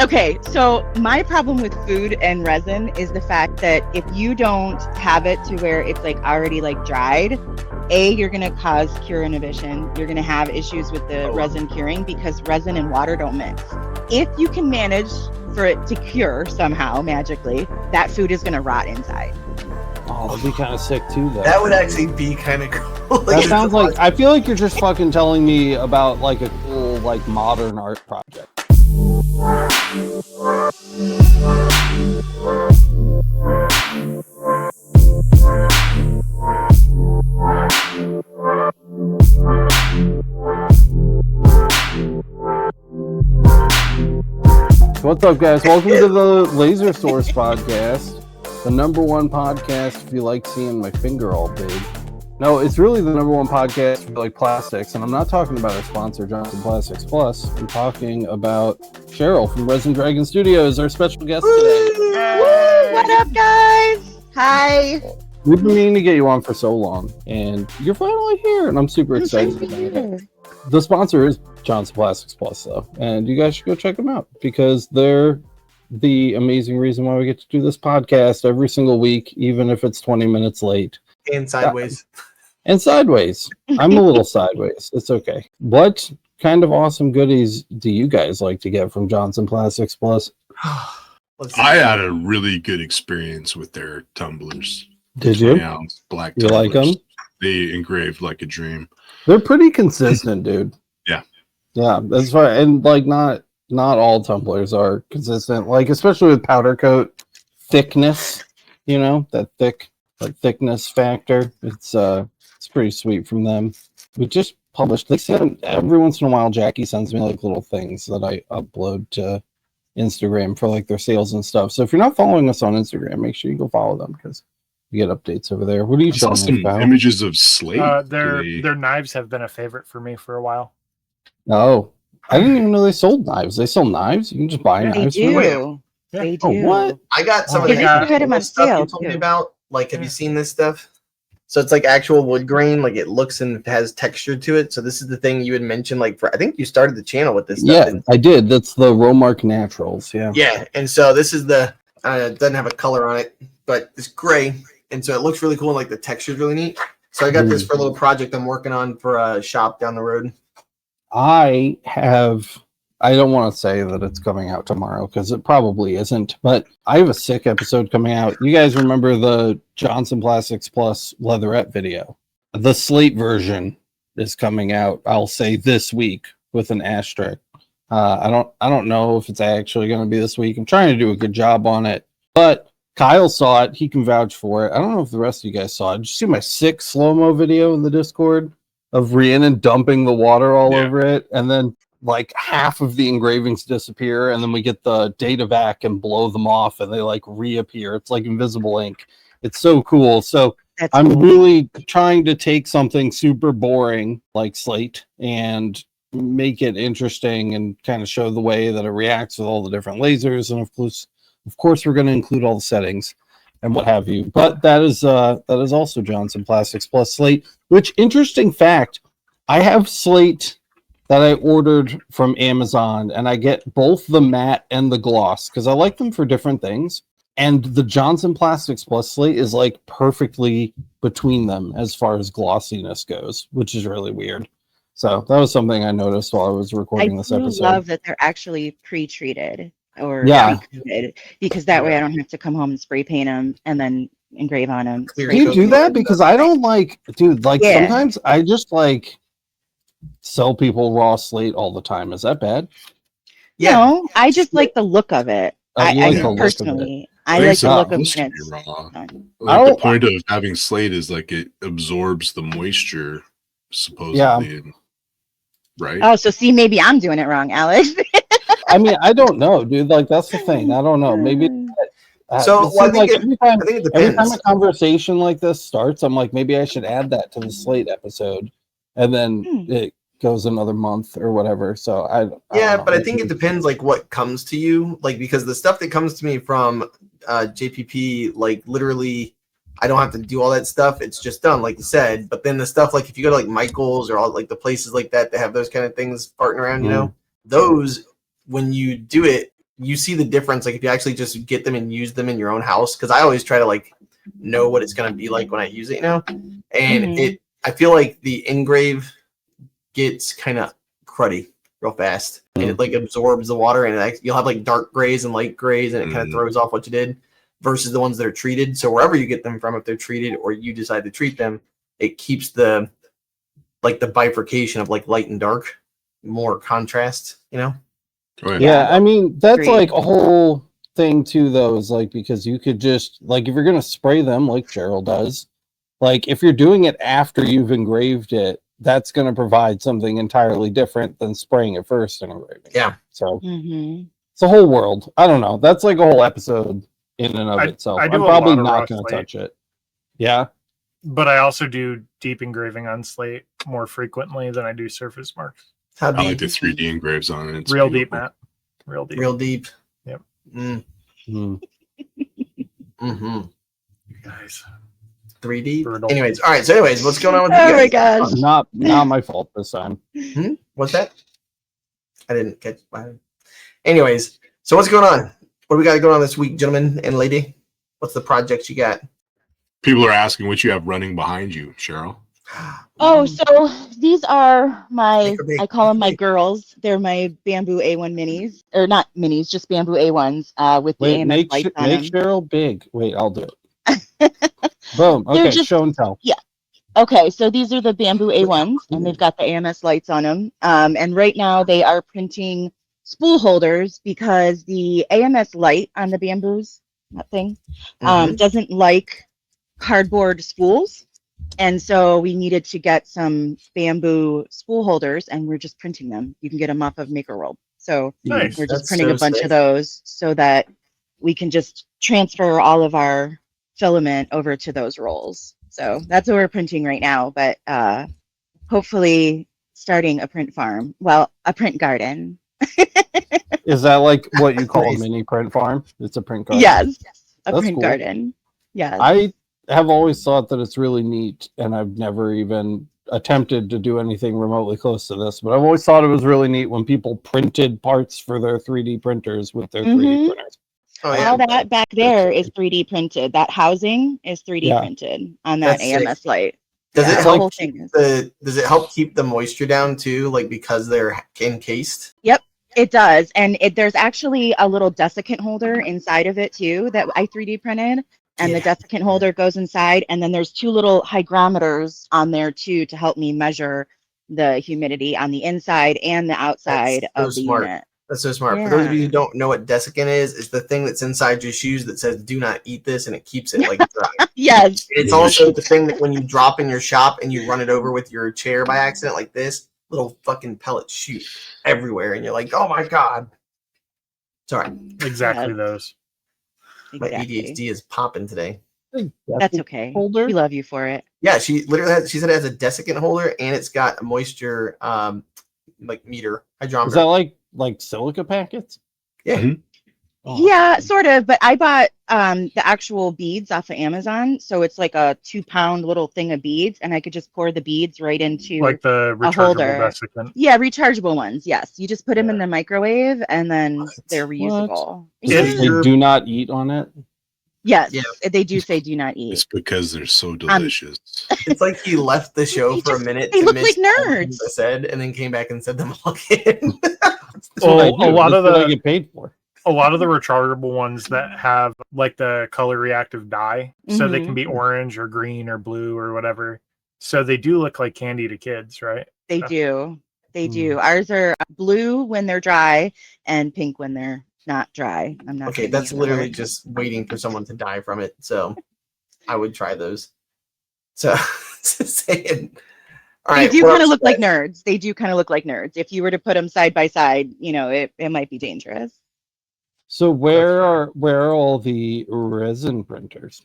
Okay, so my problem with food and resin is the fact that if you don't have it to where it's like already like dried, you're going to cause cure inhibition. You're going to have issues with the resin curing because resin and water don't mix. If you can manage for it to cure somehow magically, that food is going to rot inside. Oh, that'd be kind of sick too, though. That would actually be kind of cool. That sounds like, I feel like you're just fucking telling me about like a cool, like modern art project. What's up, guys? Welcome to the Laser Source podcast, the number one podcast if you like seeing my finger all big. No, it's really the number one podcast for like plastics, and I'm not talking about our sponsor, Johnson Plastics Plus. I'm talking about Cheryl from Resin Dragon Studios, our special guest today. Woo! What up, guys? Hi. We've been meaning to get you on for so long, and you're finally here, and I'm super excited about it. The sponsor is Johnson Plastics Plus, though, and you guys should go check them out because they're the amazing reason why we get to do this podcast every single week, even if it's 20 minutes late. And sideways. And sideways. I'm a little sideways. It's okay. What kind of awesome goodies do you guys like to get from Johnson Plastics Plus? I had a really good experience with their tumblers. Did you? Black you tumblers. Like them? They engraved like a dream. They're pretty consistent, dude. Yeah. Yeah, that's right. And like not all tumblers are consistent. Like especially with powder coat thickness, you know, that thickness factor. It's pretty sweet from them. We just published. They send every once in a while. Jackie sends me like little things that I upload to Instagram for like their sales and stuff. So if you're not following us on Instagram, make sure you go follow them because we get updates over there. What are you showing us about? Images of slate. Their knives have been a favorite for me for a while. Oh, I didn't even know they sold knives. They sell knives. You can just buy knives. They do. They do. Oh, what? I got some of They the put them on stuff sale, you told me too. about. Like, have you seen this stuff? So it's like actual wood grain. Like it looks and has texture to it. So this is the thing you had mentioned. Like I think you started the channel with this stuff. Yeah, I did. That's the Romark Naturals. Yeah. Yeah, and so this is the it doesn't have a color on it, but it's gray, and so it looks really cool. And like the texture's really neat. So I got this for a little project I'm working on for a shop down the road. I don't want to say that it's coming out tomorrow because it probably isn't, but I have a sick episode coming out. You guys remember the Johnson Plastics Plus leatherette video? The slate version is coming out, I'll say this week with an asterisk. I don't know if it's actually going to be this week. I'm trying to do a good job on it, but Kyle saw it. He can vouch for it. I don't know if the rest of you guys saw it. Did you see my sick slow-mo video in the Discord of Rhiannon dumping the water all over it? And then like half of the engravings disappear, and then we get the data vac and blow them off, and they like reappear. It's like invisible ink. It's so cool. So I'm really trying to take something super boring like slate and make it interesting and kind of show the way that it reacts with all the different lasers. And of course, we're going to include all the settings and what have you. But that is also Johnson Plastics Plus slate. Which interesting fact, I have slate that I ordered from Amazon, and I get both the matte and the gloss because I like them for different things. And the Johnson Plastics Plus slate is like perfectly between them as far as glossiness goes, which is really weird. So that was something I noticed while I was recording this episode. I love that they're actually pre-treated or pre-coated, because that way I don't have to come home and spray paint them and then engrave on them. Can you do that? Because I don't like, dude, like sometimes I just like sell people raw slate all the time. Is that bad? Yeah. No, I just like the look of it. I like the look of it. The point of having slate is like it absorbs the moisture, supposedly. Yeah. Right? Oh, so see, maybe I'm doing it wrong, Alex. I mean, I don't know, dude. Like, that's the thing. I don't know. Maybe. I think it depends. Every time a conversation like this starts, I'm like, maybe I should add that to the slate episode. And then it goes another month or whatever. So I don't know. But I think it depends like what comes to you, like because the stuff that comes to me from JPP, like literally I don't have to do all that stuff. It's just done, like you said. But then the stuff like if you go to like Michael's or all like the places like that have those kind of things farting around, you know, those when you do it, you see the difference. Like if you actually just get them and use them in your own house, because I always try to like know what it's gonna be like when I use it, you know. And I feel like the engrave gets kind of cruddy real fast, and it like absorbs the water, and you'll have like dark grays and light grays, and it kind of throws off what you did. Versus the ones that are treated. So wherever you get them from, if they're treated or you decide to treat them, it keeps the bifurcation of like light and dark, more contrast, you know? Oh, yeah, I mean, that's like a whole thing too, though, is like, because you could just, like, if you're going to spray them like Cheryl does, like if you're doing it after you've engraved it, that's going to provide something entirely different than spraying it first and engraving. Yeah. So it's a whole world. I don't know. That's like a whole episode in and of itself. I'm probably not going to touch it. Yeah. But I also do deep engraving on slate more frequently than I do surface marks. How I like the 3D engraves on it. It's real deep, Matt. Real deep. Real deep. Yep. Guys. 3D. Brutal. Anyways, all right. So, what's going on with you guys? Oh my gosh. Not my fault this time. What's that? I didn't catch. Anyways, so what's going on? What do we got going on this week, gentlemen and lady? What's the projects you got? People are asking what you have running behind you, Cheryl. Oh, so these are my, I call them my girls. They're my bamboo A1 minis, or not minis, just bamboo A1s with the AMS lights on them. Make Cheryl big. Wait, I'll do it. Boom. Okay, show and tell. Yeah. Okay, so these are the bamboo A1s, and they've got the AMS lights on them. And right now they are printing spool holders because the AMS light on the bamboos, that thing, doesn't like cardboard spools. And so we needed to get some bamboo spool holders, and we're just printing them. You can get them off of Maker World. So we're just printing a bunch of those so that we can just transfer all of our filament over to those rolls. So that's what we're printing right now, but hopefully starting a print farm. Well, a print garden. Is that like what you call a mini print farm? It's a print garden. Yes, a print garden. Yes. I have always thought that it's really neat, and I've never even attempted to do anything remotely close to this, but I've always thought it was really neat when people printed parts for their 3D printers with their 3D printers. Oh, yeah. All that back there is 3D printed. That housing is 3D printed on that AMS light. Does it help keep the moisture down too, like because they're encased? Yep, it does. And there's actually a little desiccant holder inside of it too that I 3D printed. And the desiccant holder goes inside, and then there's two little hygrometers on there too to help me measure the humidity on the inside and the outside of the unit. That's so smart. For those of you who don't know what desiccant is, it's the thing that's inside your shoes that says "Do not eat this," and it keeps it like dry. Yes. It's also the thing that when you drop in your shop and you run it over with your chair by accident, like this, little fucking pellets shoot everywhere, and you're like, "Oh my god!" Sorry. Exactly those. My ADHD is popping today. That's okay. Holder? We love you for it. Yeah, she literally has, she said it has a desiccant holder, and it's got a moisture like meter hydrometer. Is that like silica packets? Yeah. Yeah, sort of. But I bought the actual beads off of Amazon, so it's like a 2-pound little thing of beads, and I could just pour the beads right into like the rechargeable holder. Desiccant. Yeah, rechargeable ones. Yes, you just put them in the microwave, and then they're reusable. They do not eat on it. Yes, they do say do not eat. It's because they're so delicious. It's like he left the show for a minute. They look like nerds. I said, and then came back and said them all again. Well, a lot of I get paid for. A lot of the rechargeable ones that have like the color reactive dye, so they can be orange or green or blue or whatever. So they do look like candy to kids, right? They do. They do. Ours are blue when they're dry and pink when they're not dry. I'm not okay. That's literally just waiting for someone to die from it. So I would try those. So saying. All right, they do kind of look like nerds. They do kind of look like nerds. If you were to put them side by side, you know, it might be dangerous. So where are all the resin printers?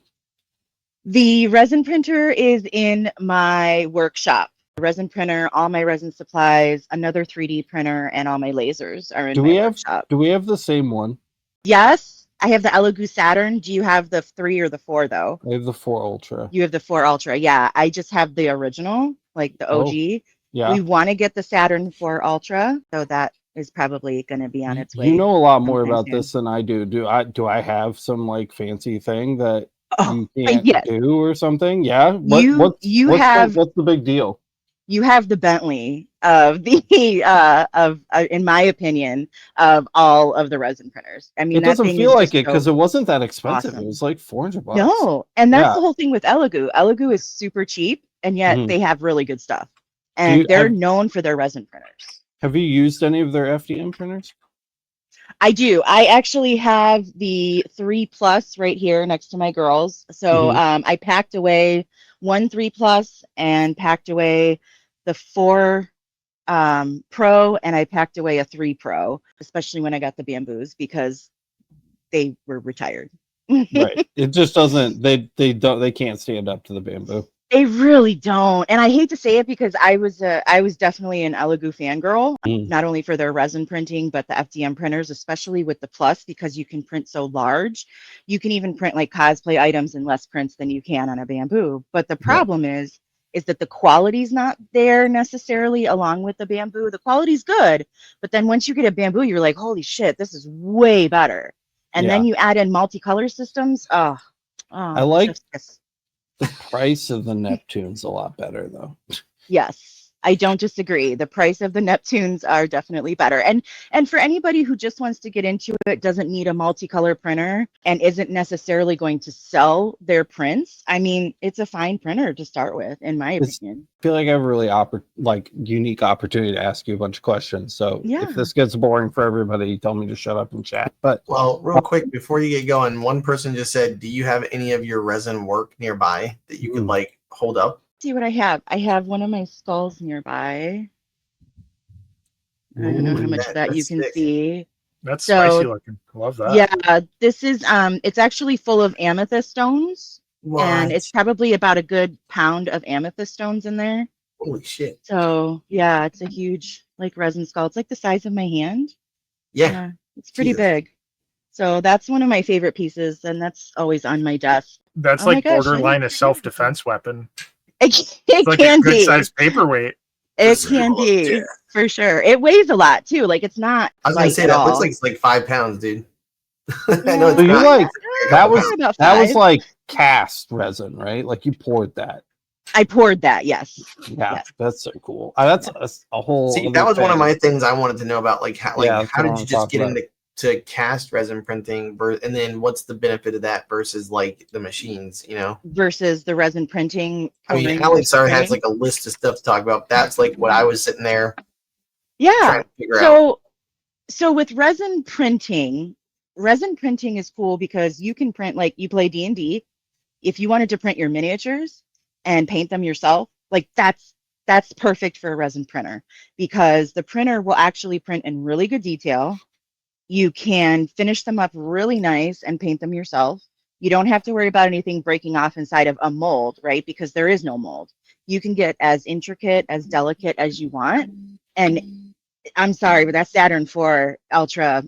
The resin printer is in my workshop. The resin printer, all my resin supplies, another 3D printer, and all my lasers are in my workshop. Do we have the same one? Yes, I have the Elegoo Saturn. Do you have the 3 or the 4 though? I have the 4 Ultra. You have the 4 Ultra. Yeah, I just have the original, like the OG. Yeah. We want to get the Saturn 4 Ultra so that is probably going to be on its way. You know a lot more sometime about soon. this than I do. Do I have some like fancy thing that Oh, you can't yes. do or something? Yeah. You What's the big deal? You have the Bentley of the in my opinion, of all of the resin printers. I mean, It that doesn't thing feel is like just it because so it wasn't that expensive. It awesome. was like $400. No, and that's Yeah. the whole thing with Elegoo. Elegoo is super cheap, and yet Mhm. they have really good stuff, and they're known for their resin printers. Have you used any of their FDM printers? I do. I actually have the 3+ right here next to my girls. So I packed away one 3+ and packed away the 4 Pro, and I packed away a 3 Pro, especially when I got the bamboos because they were retired. Right. It just doesn't. They can't stand up to the bamboo. They really don't. And I hate to say it because I was definitely an Elegoo fangirl, not only for their resin printing, but the FDM printers, especially with the Plus, because you can print so large. You can even print like cosplay items in less prints than you can on a bamboo. But the problem is that the quality's not there necessarily along with the bamboo. The quality's good, but then once you get a bamboo, you're like, holy shit, this is way better. And then you add in multicolor systems. I like chef's kiss. the price of the Neptune's a lot better though. Yes, I don't disagree. The price of the Neptunes are definitely better. And for anybody who just wants to get into it, doesn't need a multicolor printer, and isn't necessarily going to sell their prints, I mean, it's a fine printer to start with, in my opinion. I feel like I have a really unique opportunity to ask you a bunch of questions. So if this gets boring for everybody, tell me to shut up and chat. But well, real quick before you get going, one person just said, "Do you have any of your resin work nearby that you could like hold up?" See what I have. I have one of my skulls nearby. I don't know how much of that you can see. That's spicy looking. Love that. Yeah, this is it's actually full of amethyst stones. And it's probably about a good pound of amethyst stones in there. Holy shit. So yeah, it's a huge like resin skull. It's like the size of my hand. Yeah. It's pretty big. So that's one of my favorite pieces, and that's always on my desk. That's like borderline a self-defense weapon. It like can a good be. size paperweight. It can be for sure. It weighs a lot too. Like it's not. I was gonna say that looks like it's like 5 pounds, dude. I know it's so you not. like that was like cast resin, right? Like you poured that. I poured that, yes. Yeah, that's so cool. That's a whole. See, that was one of my things I wanted to know about. Like, how did you just get into cast resin printing, and then what's the benefit of that versus like the machines, you know? Versus the resin printing. I mean, Alex has like a list of stuff to talk about. That's like what I was sitting there. Yeah. Trying to figure out. So with resin printing is cool because you can print, like you play D&D. If you wanted to print your miniatures and paint them yourself, like that's perfect for a resin printer because the printer will actually print in really good detail. You can finish them up really nice and paint them yourself. You don't have to worry about anything breaking off inside of a mold, right? Because there is no mold. You can get as intricate, as delicate as you want. And I'm sorry, but that Saturn IV Ultra,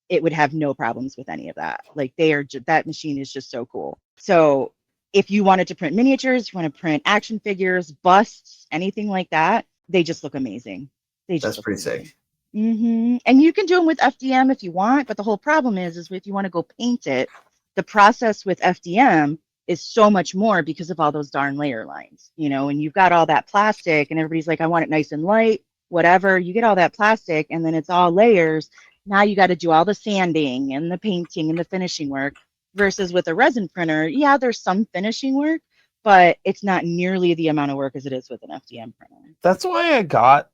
it would have no problems with any of that. Like that machine is just so cool. So if you wanted to print miniatures, you want to print action figures, busts, anything like that, they just look amazing. That's pretty sick. And you can do them with FDM if you want, but the whole problem is if you want to go paint it, the process with FDM is so much more because of all those darn layer lines, you know, and you've got all that plastic and everybody's like, I want it nice and light, whatever. You get all that plastic and then it's all layers. Now you got to do all the sanding and the painting and the finishing work versus with a resin printer. Yeah, there's some finishing work, but it's not nearly the amount of work as it is with an FDM printer. That's why I got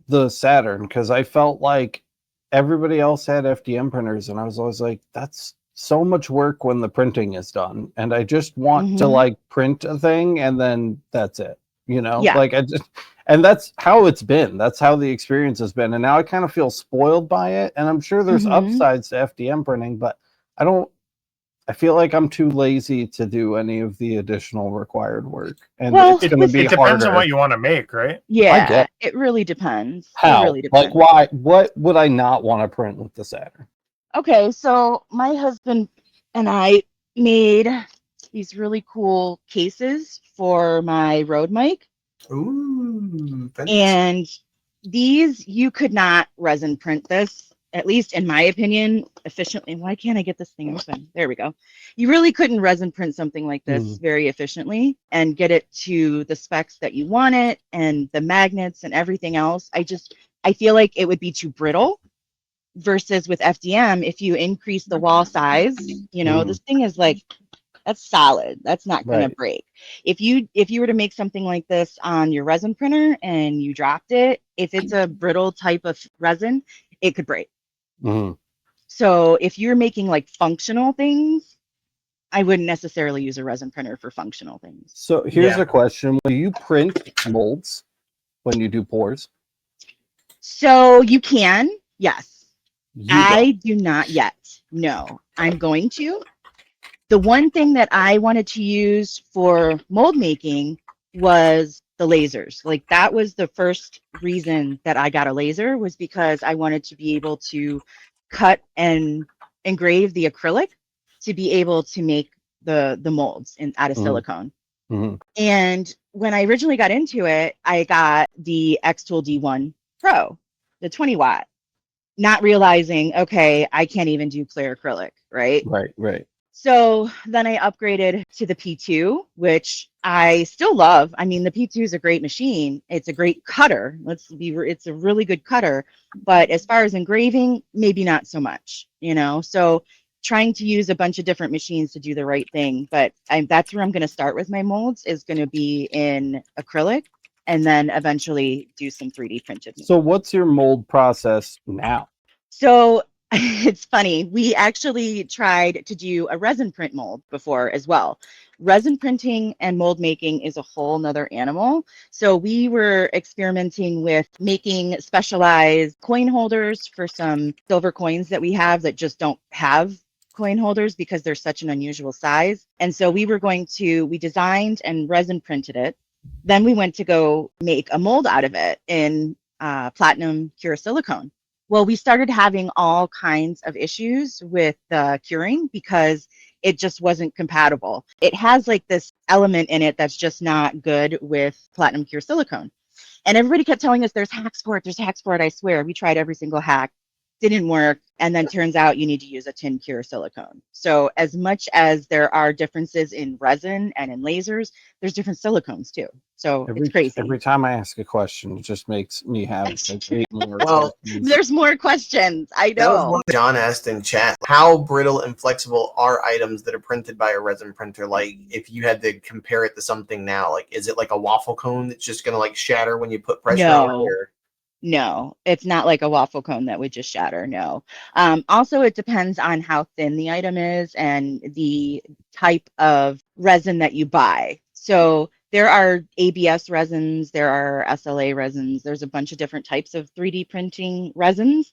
the Saturn, because I felt like everybody else had FDM printers and I was always like, that's so much work when the printing is done, and I just want to like print a thing and then that's it, you know? Like and that's how it's been, that's how the experience has been, and now I kind of feel spoiled by it, and I'm sure there's upsides to FDM printing, but I feel like I'm too lazy to do any of the additional required work. And it's going to be harder. It depends on what you want to make, right? Yeah, it really depends. How? It really depends. Like, why? What would I not want to print with the Saturn? Okay, so my husband and I made these really cool cases for my Rode mic. Ooh, and these, you could not resin print this, at least in my opinion, efficiently. Why can't I get this thing open? There we go. You really couldn't resin print something like this very efficiently and get it to the specs that you want it and the magnets and everything else. I feel like it would be too brittle versus with FDM, if you increase the wall size, you know, this thing is like, that's solid. That's not going to break. If you were to make something like this on your resin printer and you dropped it, if it's a brittle type of resin, it could break. So if you're making like functional things, I wouldn't necessarily use a resin printer for functional things. So here's a question. Will you print molds when you do pours? So you can, yes. I do not yet. No, I'm going to. The one thing that I wanted to use for mold making was the lasers. Like that was the first reason that I got a laser, was because I wanted to be able to cut and engrave the acrylic to be able to make the molds out of silicone. And when I originally got into it, I got the X-Tool D1 Pro, the 20 watt, not realizing, okay, I can't even do clear acrylic, right? Right. So then I upgraded to the P2, which I still love. I mean, the P2 is a great machine. It's a great cutter. It's a really good cutter. But as far as engraving, maybe not so much, you know? So trying to use a bunch of different machines to do the right thing. But that's where I'm going to start with my molds, is going to be in acrylic, and then eventually do some 3D printed. So what's your mold process now? So it's funny. We actually tried to do a resin print mold before as well. Resin printing and mold making is a whole nother animal. So we were experimenting with making specialized coin holders for some silver coins that we have that just don't have coin holders because they're such an unusual size. And so we designed and resin printed it. Then we went to go make a mold out of it in platinum cure silicone. Well, we started having all kinds of issues with the curing because it just wasn't compatible. It has like this element in it that's just not good with platinum cure silicone. And everybody kept telling us there's hacks for it. I swear, we tried every single hack. Didn't work. And then turns out you need to use a tin cure silicone. So as much as there are differences in resin and in lasers, there's different silicones too. So it's crazy. Every time I ask a question, it just makes me have like 8 more. Well, there's more questions. I know. That was one John asked in chat. How brittle and flexible are items that are printed by a resin printer? Like if you had to compare it to something now, like is it like a waffle cone that's just gonna like shatter when you put pressure on it? No, it's not like a waffle cone that would just shatter. No. Also, it depends on how thin the item is and the type of resin that you buy. So there are ABS resins, there are SLA resins, there's a bunch of different types of 3D printing resins,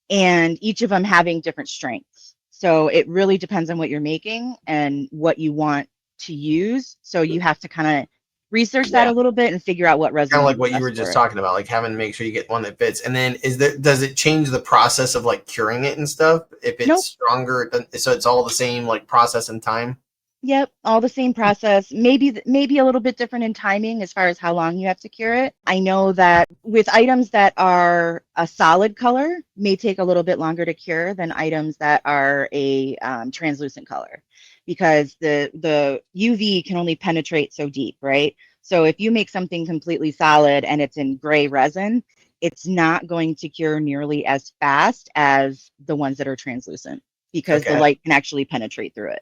and each of them having different strengths. So it really depends on what you're making and what you want to use. So you have to kind of research that a little bit and figure out what resin. Kind of like what you were just talking about, like having to make sure you get one that fits. And then does it change the process of like curing it and stuff? If it's stronger, so it's all the same like process and time? Yep, all the same process. Maybe a little bit different in timing as far as how long you have to cure it. I know that with items that are a solid color may take a little bit longer to cure than items that are a translucent color, because the UV can only penetrate so deep, right? So if you make something completely solid and it's in gray resin, it's not going to cure nearly as fast as the ones that are translucent, because the light can actually penetrate through it.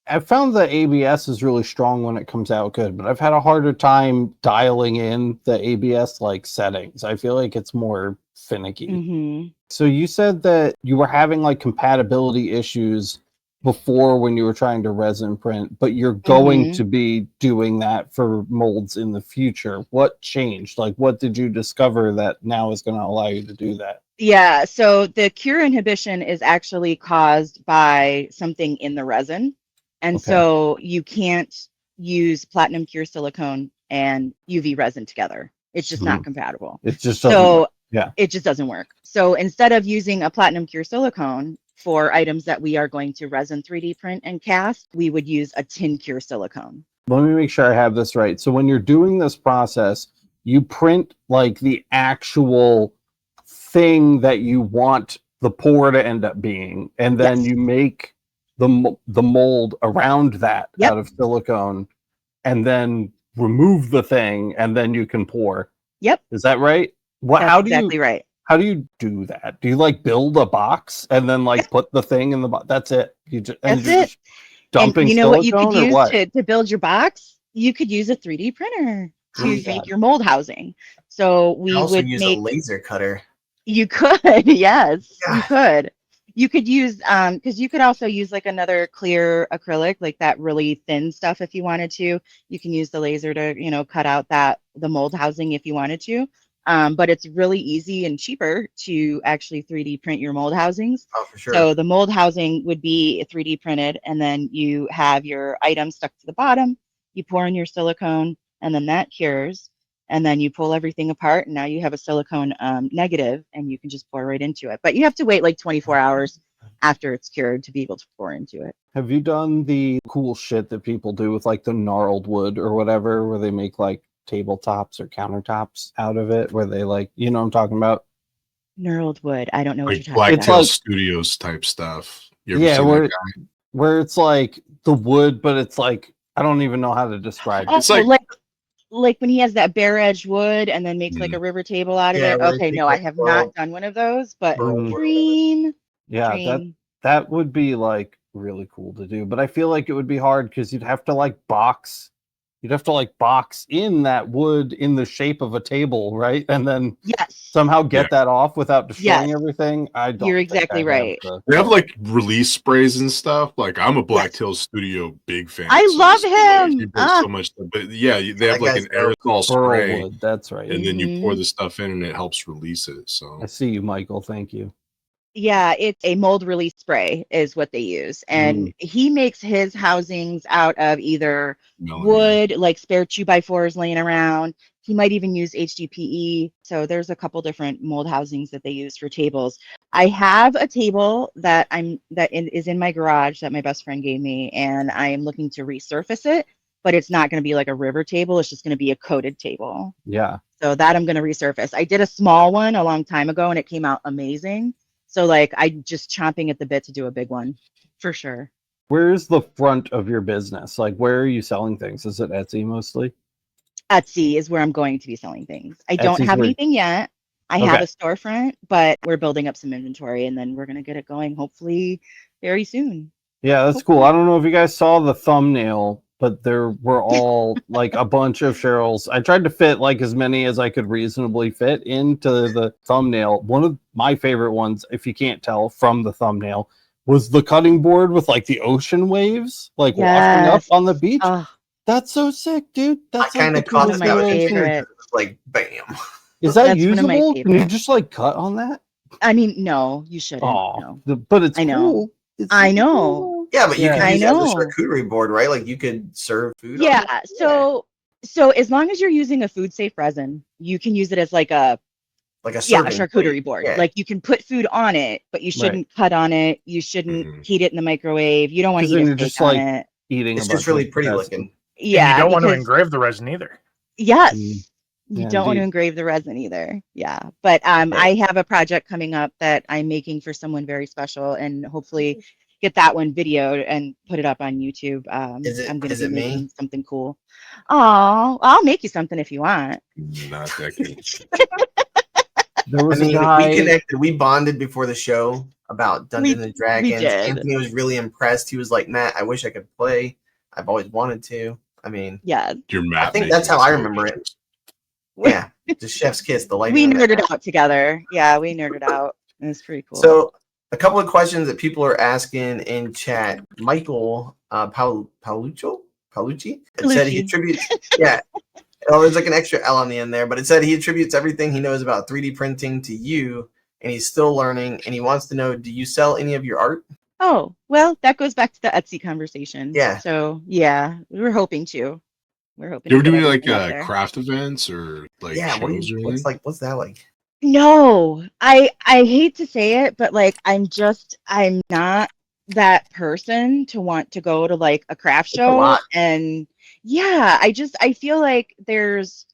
I've found that ABS is really strong when it comes out good, but I've had a harder time dialing in the ABS like settings. I feel like it's more finicky. So you said that you were having like compatibility issues before when you were trying to resin print, but you're going to be doing that for molds in the future. What changed? Like, what did you discover that now is going to allow you to do that? Yeah, so the cure inhibition is actually caused by something in the resin. And so you can't use platinum cure silicone and UV resin together. It's just not compatible. It just doesn't it just doesn't work. So instead of using a platinum cure silicone for items that we are going to resin 3D print and cast, we would use a tin cure silicone. Let me make sure I have this right. So when you're doing this process, you print like the actual thing that you want the pour to end up being, and then Yes. you make the mold around that Yep. out of silicone, and then remove the thing, and then you can pour. Yep. Is that right? What? That's exactly right. How do you do that? Do you like build a box and then like put the thing in the box? That's it. That's it. Just dumping And you know what you could silicone or use what? to build your box? You could use a 3D printer Oh, to make your mold housing. So we You also would use make. a laser cutter. You could, yes, you Yeah. could. You could use because you could also use like another clear acrylic, like that really thin stuff if you wanted to. You can use the laser to, cut out the mold housing if you wanted to. But it's really easy and cheaper to actually 3D print your mold housings. Oh, for sure. So the mold housing would be 3D printed, and then you have your item stuck to the bottom. You pour in your silicone, and then that cures. And then you pull everything apart, and now you have a silicone negative, and you can just pour right into it. But you have to wait like 24 hours after it's cured to be able to pour into it. Have you done the cool shit that people do with like the gnarled wood or whatever, where they make like tabletops or countertops out of it, where they like, you know what I'm talking about? Knurled wood. I don't know what Like you're talking about. Blacktail like- Studios type stuff. You ever Yeah, seen that guy? where it's like the wood, but it's like, I don't even know how to describe it. It's like- like when he has that bare edge wood and then makes like a river table out of Yeah, it. where Okay, it's no, I like have burl- not done one of those, but burl wood. dream. Yeah, that would be like really cool to do, but I feel like it would be hard because you'd have to like box in that wood in the shape of a table, right? And then Yes. somehow get that off without destroying Yes. everything. I don't. You're think exactly I'd have right. They have like release sprays and stuff. Like I'm a Blacktail Studio big fan. I So love this dude, like, him. he does so much stuff. But yeah, they have That like guy's an aerosol spray, Burl wood, that's right. and then you pour the stuff in, and it helps release it. So I see you, Michael. Thank you. Yeah, it's a mold release spray is what they use. And he makes his housings out of either wood, like spare 2x4s laying around. He might even use HDPE. So there's a couple different mold housings that they use for tables. I have a table that is in my garage that my best friend gave me, and I am looking to resurface it, but it's not going to be like a river table. It's just going to be a coated table. Yeah. So that I'm going to resurface. I did a small one a long time ago, and it came out amazing. So like I'm just chomping at the bit to do a big one for sure. Where's the front of your business? Like, where are you selling things? Is it Etsy mostly? Etsy is where I'm going to be selling things. I don't Etsy's have where- anything yet. I have a storefront, but we're building up some inventory, and then we're going to get it going hopefully very soon. Yeah, that's cool. I don't know if you guys saw the thumbnail, but there were all like a bunch of Cheryl's. I tried to fit like as many as I could reasonably fit into the thumbnail. One of my favorite ones, if you can't tell from the thumbnail, was the cutting board with like the ocean waves like washing up on the beach. That's so sick, dude. That's I kind of caught one of my favorites. like bam. Is that That's one of my usable? Can you favorites. just like cut on that? I mean, no, you shouldn't. Oh, No. but it's I know. cool. It's I super know. cool. Yeah, but you Yeah. can I use it as a know. charcuterie board, right? Like you could serve food. on Yeah. it. So as long as you're using a food safe resin, you can use it as like a Like a a serving charcuterie plate. board. Yeah. Like you can put food on it, but you shouldn't cut on it. You shouldn't heat it in the microwave. You don't want to 'Cause eat then a you're steak just, on like, it. Eating It's a just bunch really of pretty resin. looking. Yeah. And you don't want to because- engrave the resin either. Yes. Mm. You Yeah, don't want to indeed. engrave the resin either. Yeah. But I have a project coming up that I'm making for someone very special, and hopefully get that one videoed and put it up on YouTube. Is it- I'm going is to it be me? making something cool. Oh, I'll make you something if you want. not that good. There I was a mean, guy. we connected. We bonded before the show about Dungeons and Dragons. did. Anthony was really impressed. He was like, "Matt, I wish I could play. I've always wanted to." I mean, Yeah. Your I think that's how I remember it. Yeah, the chef's kiss, the We lightning. in the nerded hat. out together. Yeah, we nerded out. It was pretty cool. So, a couple of questions that people are asking in chat. Michael Palucci it said he Palucci. attributes. Yeah. Oh, there's like an extra L on the end there, but it said he attributes everything he knows about 3D printing to you, and he's still learning. And he wants to know, do you sell any of your art? Oh, well, that goes back to the Etsy conversation. Yeah. So yeah, we're hoping to. We're hoping. You ever to do get any like everything out there. craft events or like Yeah. What shows or anything? what's that like? No, I hate to say it, but like I'm not that person to want to go to like a craft It's a show. lot. And yeah, I feel like there's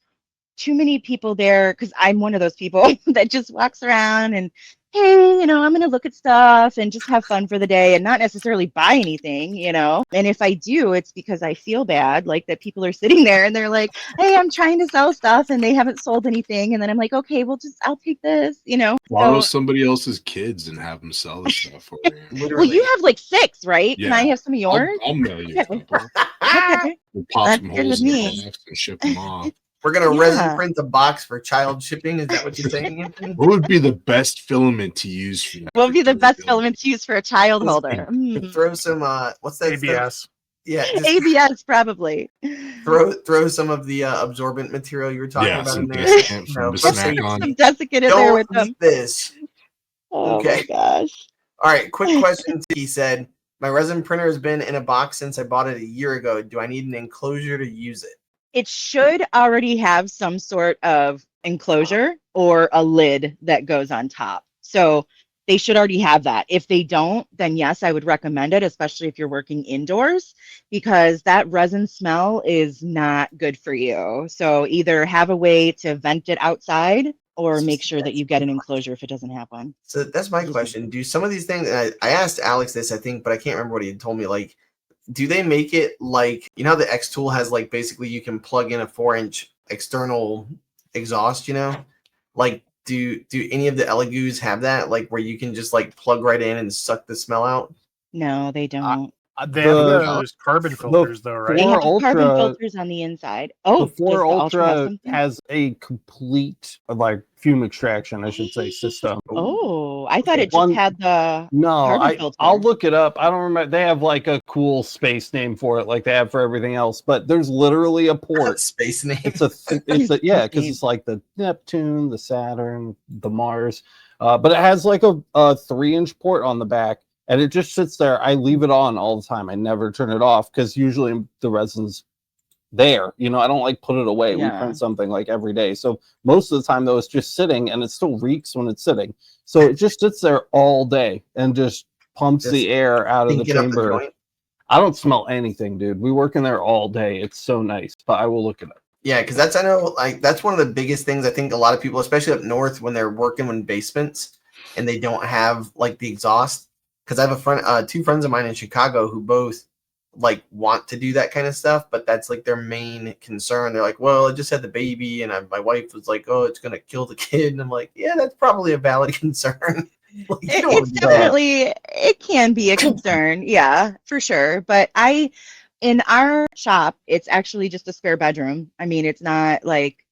too many people there, because I'm one of those people that just walks around and, hey, I'm going to look at stuff and just have fun for the day and not necessarily buy anything. And if I do, it's because I feel bad, like that people are sitting there and they're like, hey, I'm trying to sell stuff and they haven't sold anything. And then I'm like, okay, well, I'll take this. Borrow So, somebody else's kids and have them sell the stuff for you. well, you have like 6, right? Yeah. Can I have some of yours? I'll mail you a couple. Okay. We'll pop That's some good holes with in me. the box and ship them off. We're gonna Yeah. resin print a box for child shipping. Is that what you're saying, Anthony? What would be the best filament to use for that? What would be the best filament to use for a child holder? Throw some what's that stuff? ABS. Yeah, just ABS probably. throw some of the absorbent material you were talking about some in there. desiccant from No, the some snack on. Some desiccant in there Don't with them. eat this. Oh Okay. my gosh. All right, quick question. He said, my resin printer has been in a box since I bought it a year ago. Do I need an enclosure to use it? It should already have some sort of enclosure or a lid that goes on top. So they should already have that. If they don't, then yes, I would recommend it, especially if you're working indoors, because that resin smell is not good for you. So either have a way to vent it outside or make sure that you get an enclosure if it doesn't have one. So that's my question. Do some of these things, and I asked Alex this, I think, but I can't remember what he had told me. Like, do they make it like, how the X tool has like basically you can plug in a 4-inch external exhaust, like do any of the Elegoo's have that, like where you can just like plug right in and suck the smell out? No, they don't. They have those carbon filters though, right? They have Ultra, carbon filters on the inside. Oh, the 4 does the Ultra have something? has a complete like fume extraction, I should say, system. Oh, I thought it just One- had the No, carbon filter. I'll look it up. I don't remember. They have like a cool space name for it, like they have for everything else. But there's literally a port. Space name. It's a yeah, because it's like the Neptune, the Saturn, the Mars. But it has like a 3-inch port on the back, and it just sits there. I leave it on all the time. I never turn it off because usually the resin's there. I don't like put it away. Yeah. We print something like every day. So most of the time though, it's just sitting, and it still reeks when it's sitting. So it just sits there all day and just pumps the air out of the chamber. I don't smell anything, dude. We work in there all day. It's so nice, but I will look it up. Yeah, because that's one of the biggest things I think a lot of people, especially up north, when they're working in basements and they don't have like the exhaust. Because I have a friend, 2 friends of mine in Chicago who both like want to do that kind of stuff, but that's like their main concern. They're like, well, I just had the baby, and my wife was like, oh, it's gonna kill the kid, and I'm like, yeah, that's probably a valid concern. Like, It's definitely, it can be a concern, yeah, for sure. But in our shop, it's actually just a spare bedroom. I mean, it's not like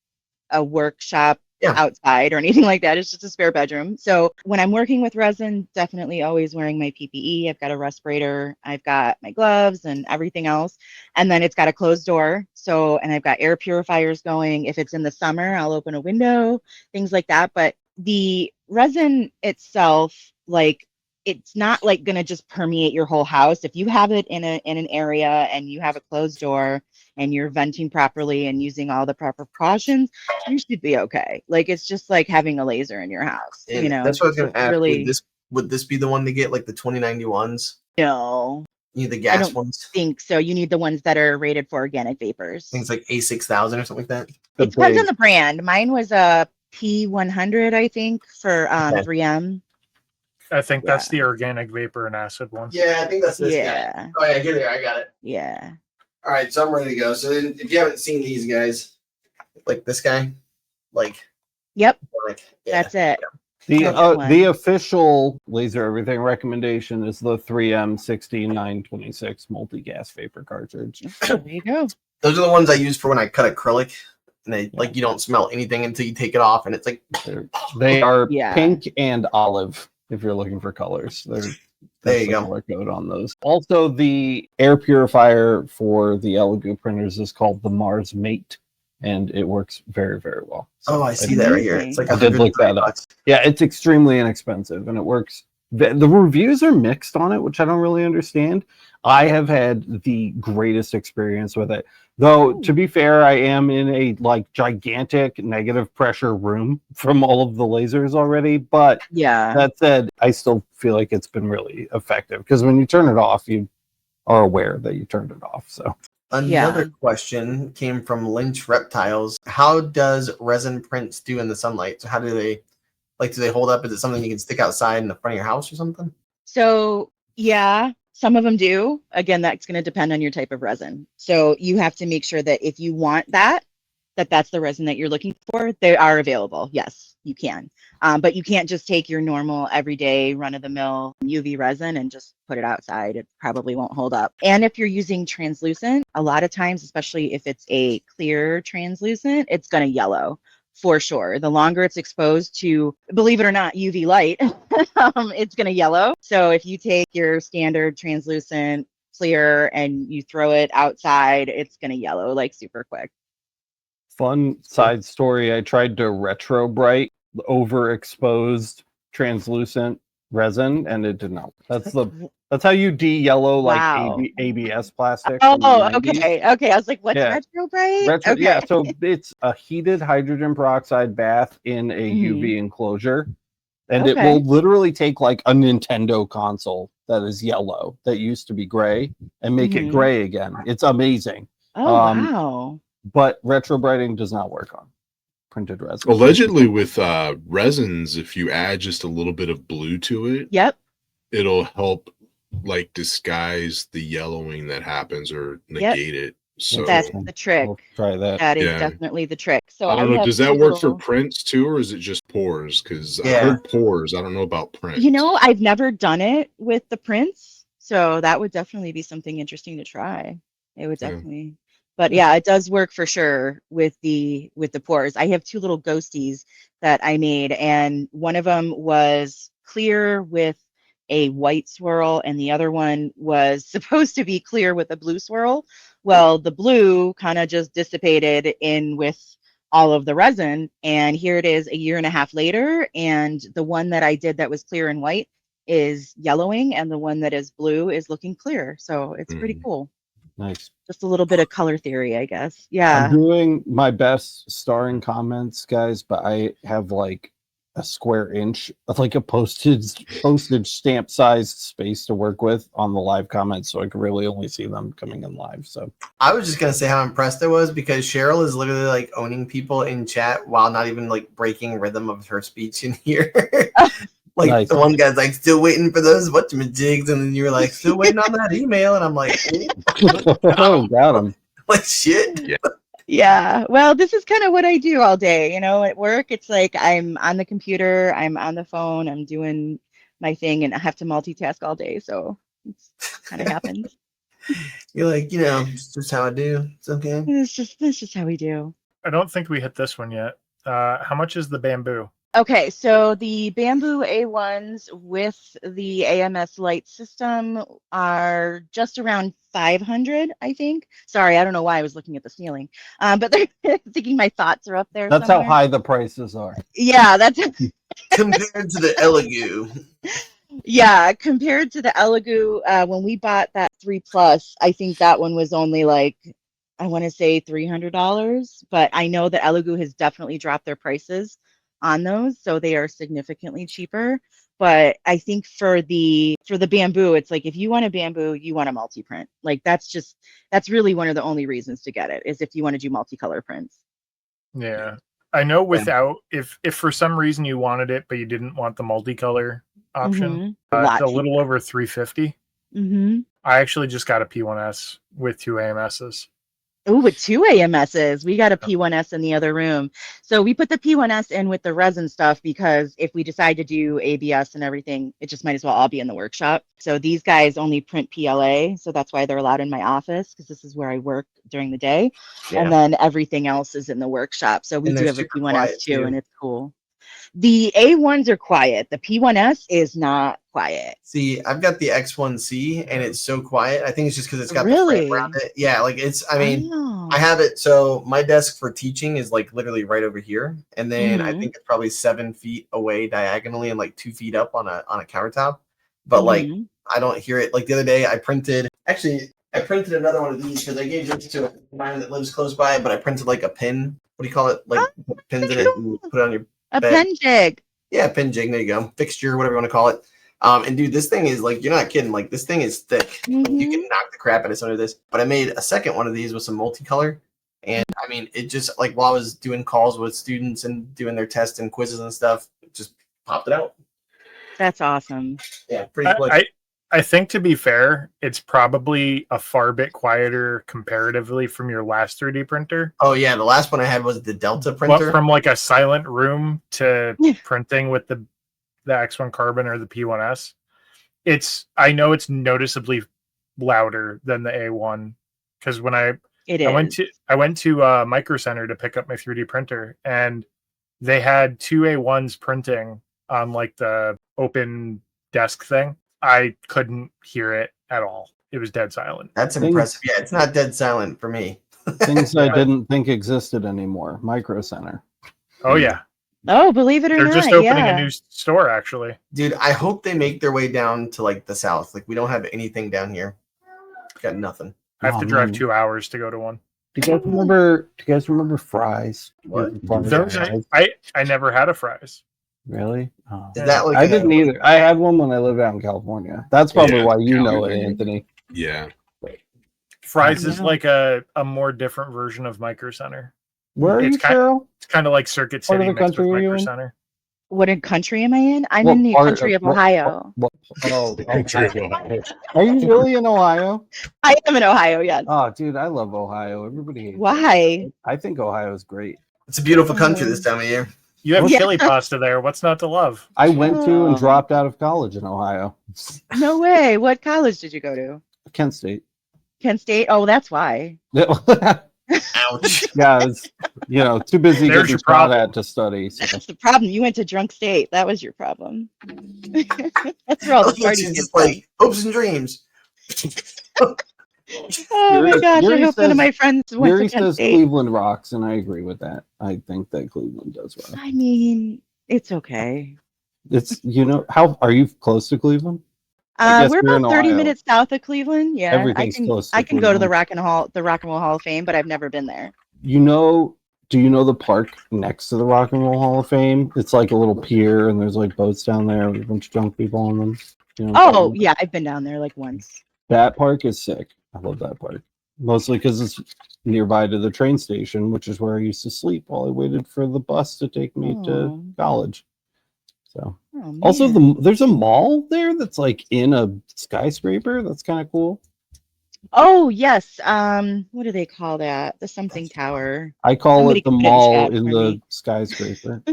a workshop outside or anything like that. It's just a spare bedroom. So when I'm working with resin, definitely always wearing my PPE. I've got a respirator, I've got my gloves and everything else. And then it's got a closed door. So, and I've got air purifiers going. If it's in the summer, I'll open a window, things like that. But the resin itself, like, it's not like going to just permeate your whole house. If you have it in an area and you have a closed door and you're venting properly and using all the proper precautions, you should be okay. Like, it's just like having a laser in your house. And that's what I was going to ask. Really, would this be the one to get, like the 2091s? No. You need the gas I don't ones? think so. You need the ones that are rated for organic vapors. Things like A6000 or something like that? It depends on the brand. Mine was a P100, I think, for 3M. I think that's the organic vapor and acid one. Yeah, I think that's this guy. Oh, yeah, get there. I got it. Yeah. All right, so I'm ready to go. So then, if you haven't seen these guys, like this guy, like... Yep. Like, yeah. That's it. The official Laser Everything recommendation is the 3M 16926 multi-gas vapor cartridge. There you go. Those are the ones I use for when I cut acrylic. And they like, you don't smell anything until you take it off, and it's like... They are pink and olive. If you're looking for colors, there you go. Color code on those. Also, the air purifier for the Elegoo printers is called the Mars Mate, and it works very, very well. So I see that right here. It's like I did look that up. Yeah, it's extremely inexpensive, and it works. The reviews are mixed on it, which I don't really understand. I have had the greatest experience with it. Though, to be fair, I am in a like gigantic negative pressure room from all of the lasers already. But that said, I still feel like it's been really effective because when you turn it off, you are aware that you turned it off. So Another question came from Lynch Reptiles. How does resin prints do in the sunlight? So how do they do they hold up? Is it something you can stick outside in the front of your house or something? So yeah, some of them do. Again, that's going to depend on your type of resin. So you have to make sure that if you want that's the resin that you're looking for, they are available. Yes, you can. But you can't just take your normal everyday run-of-the-mill UV resin and just put it outside. It probably won't hold up. And if you're using translucent, a lot of times, especially if it's a clear translucent, it's going to yellow for sure. The longer it's exposed to, believe it or not, UV light, it's going to yellow. So if you take your standard translucent clear and you throw it outside, it's going to yellow like super quick. Fun side story, I tried to retro bright overexposed translucent resin and it did not. That's how you de-yellow like ABS plastic. Oh, okay. I was like, what's retro bright? Okay. Yeah, so it's a heated hydrogen peroxide bath in a UV enclosure. And it will literally take like a Nintendo console that is yellow that used to be gray and make it gray again. It's amazing. Oh, wow. But retrobrighting does not work on printed resin. Allegedly, with resins, if you add just a little bit of blue to it, it'll help like disguise the yellowing that happens or negate it. So that's the trick. We'll try that. That is definitely the trick. So I don't know. Does that work for prints too, or is it just pours? Because I heard pours. I don't know about prints. You know, I've never done it with the prints, so that would definitely be something interesting to try. It would definitely. But yeah, it does work for sure with the pours. I have two little ghosties that I made, and one of them was clear with a white swirl, and the other one was supposed to be clear with a blue swirl. Well, the blue kind of just dissipated in with all of the resin, and here it is a year and a half later, and the one that I did that was clear and white is yellowing, and the one that is blue is looking clear. So it's pretty cool. Nice. Just a little bit of color theory, I guess. Yeah. I'm doing my best starring comments, guys, but I have like a square inch of like a postage stamp sized space to work with on the live comments, so I can really only see them coming in live. So I was just gonna say how impressed I was because Cheryl is literally like owning people in chat while not even like breaking rhythm of her speech in here. Like nice. The one guy's like still waiting for those whatchamajigs, and then you were like still waiting on that email, and I'm like, oh, got him. Like shit. Yeah. Well, this is kind of what I do all day. You know, at work, it's like I'm on the computer, I'm on the phone, I'm doing my thing, and I have to multitask all day. So it's kind of happens. You're like, you know, it's just how I do. It's okay. It's just how we do. I don't think we hit this one yet. How much is the bamboo? Okay, so the bamboo A1s with the AMS light system are just around 500, I think. Sorry, I don't know why I was looking at the ceiling. But they're thinking my thoughts are up there. That's somewhere. How high the prices are. Yeah, that's compared to the Elegoo. Yeah, compared to the Elegoo, when we bought that 3+, I think that one was only like, I want to say $300, but I know that Elegoo has definitely dropped their prices on those, so they are significantly cheaper. But I think for the bamboo, it's like if you want a bamboo, you want a multi-print. Like that's really one of the only reasons to get it is if you want to do multicolor prints. Yeah, I know. Without if for some reason you wanted it but you didn't want the multicolor option, it's a little over $350. I actually just got a P1S with 2 AMSs. Oh, with 2 AMSs. We got a P1S in the other room. So we put the P1S in with the resin stuff because if we decide to do ABS and everything, it just might as well all be in the workshop. So these guys only print PLA. So that's why they're allowed in my office because this is where I work during the day. Yeah. And then everything else is in the workshop. So we do have a P1S too, and it's cool. The A1s are quiet. The P1S is not quiet. See, I've got the X1C and it's so quiet. I think it's just because it's got the frame around it. Yeah, like it's, I mean, I have it. So my desk for teaching is like literally right over here. And then I think it's probably 7 feet away diagonally and like 2 feet up on a countertop. But like, I don't hear it. Like the other day I printed another one of these because I gave this to mine that lives close by, but I printed like a pin. What do you call it? Like put pins in it and put it on your A pen jig. Yeah, pen jig. There you go. Fixture, whatever you want to call it. And dude, this thing is like, you're not kidding. Like this thing is thick. Like, you can knock the crap out of some of this. But I made a second one of these with some multicolor. And I mean, it just like while I was doing calls with students and doing their tests and quizzes and stuff, it just popped it out. That's awesome. Yeah, pretty quick. I think, to be fair, it's probably a far bit quieter comparatively from your last 3D printer. Oh yeah, the last one I had was the Delta printer. But from like a silent room to printing with the X1 Carbon or the P1S, I know it's noticeably louder than the A1, because when I went to Micro Center to pick up my 3D printer, and they had two A1s printing on like the open desk thing. I couldn't hear it at all. It was dead silent. That's impressive. Yeah, it's not dead silent for me. Things I didn't think existed anymore. Micro Center. Oh yeah. Oh, believe it or not, they're just opening a new store actually. Dude, I hope they make their way down to like the south. Like we don't have anything down here. Got nothing. I have to drive 2 hours to go to one. Do you guys remember fries? What? I never had a fries. Really? Oh. Is that like I didn't either. I had one when I lived out in California. That's probably why you know it, Anthony. Yeah. Fries is like a more different version of Micro Center. Where are you, Cheryl? It's kind of like Circuit City mixed with Micro Center. What country am I in? I'm in the country of Ohio. Are you really in Ohio? I am in Ohio, yes. Oh, dude, I love Ohio. Everybody hates Why? it. I think Ohio is great. It's a beautiful country this time of year. You have chili pasta there. What's not to love? I went to and dropped out of college in Ohio. No way. What college did you go to? Kent State. Kent State? Oh, that's why. Ouch. Yeah, it's, too busy getting shot at to study. So. That's the problem. You went to Drunk State. That was your problem. That's where all the parties get like hopes and dreams. Oh my gosh, I hope none of my friends went to Kent State. Cleveland rocks, and I agree with that. I think that Cleveland does well. I mean, it's okay. It's, how are you close to Cleveland? We're about 30 minutes south of Cleveland. Yeah, everything's close. I can go to the Rock and Roll Hall of Fame, but I've never been there. Do you know the park next to the Rock and Roll Hall of Fame? It's like a little pier, and there's like boats down there with a bunch of drunk people on them. Oh yeah, I've been down there like once. That park is sick. I love that park. Mostly because it's nearby to the train station, which is where I used to sleep while I waited for the bus to take me to college. So, also there's a mall there that's like in a skyscraper. That's kind of cool. Oh yes. What do they call that? The something tower. I call it the mall in the skyscraper.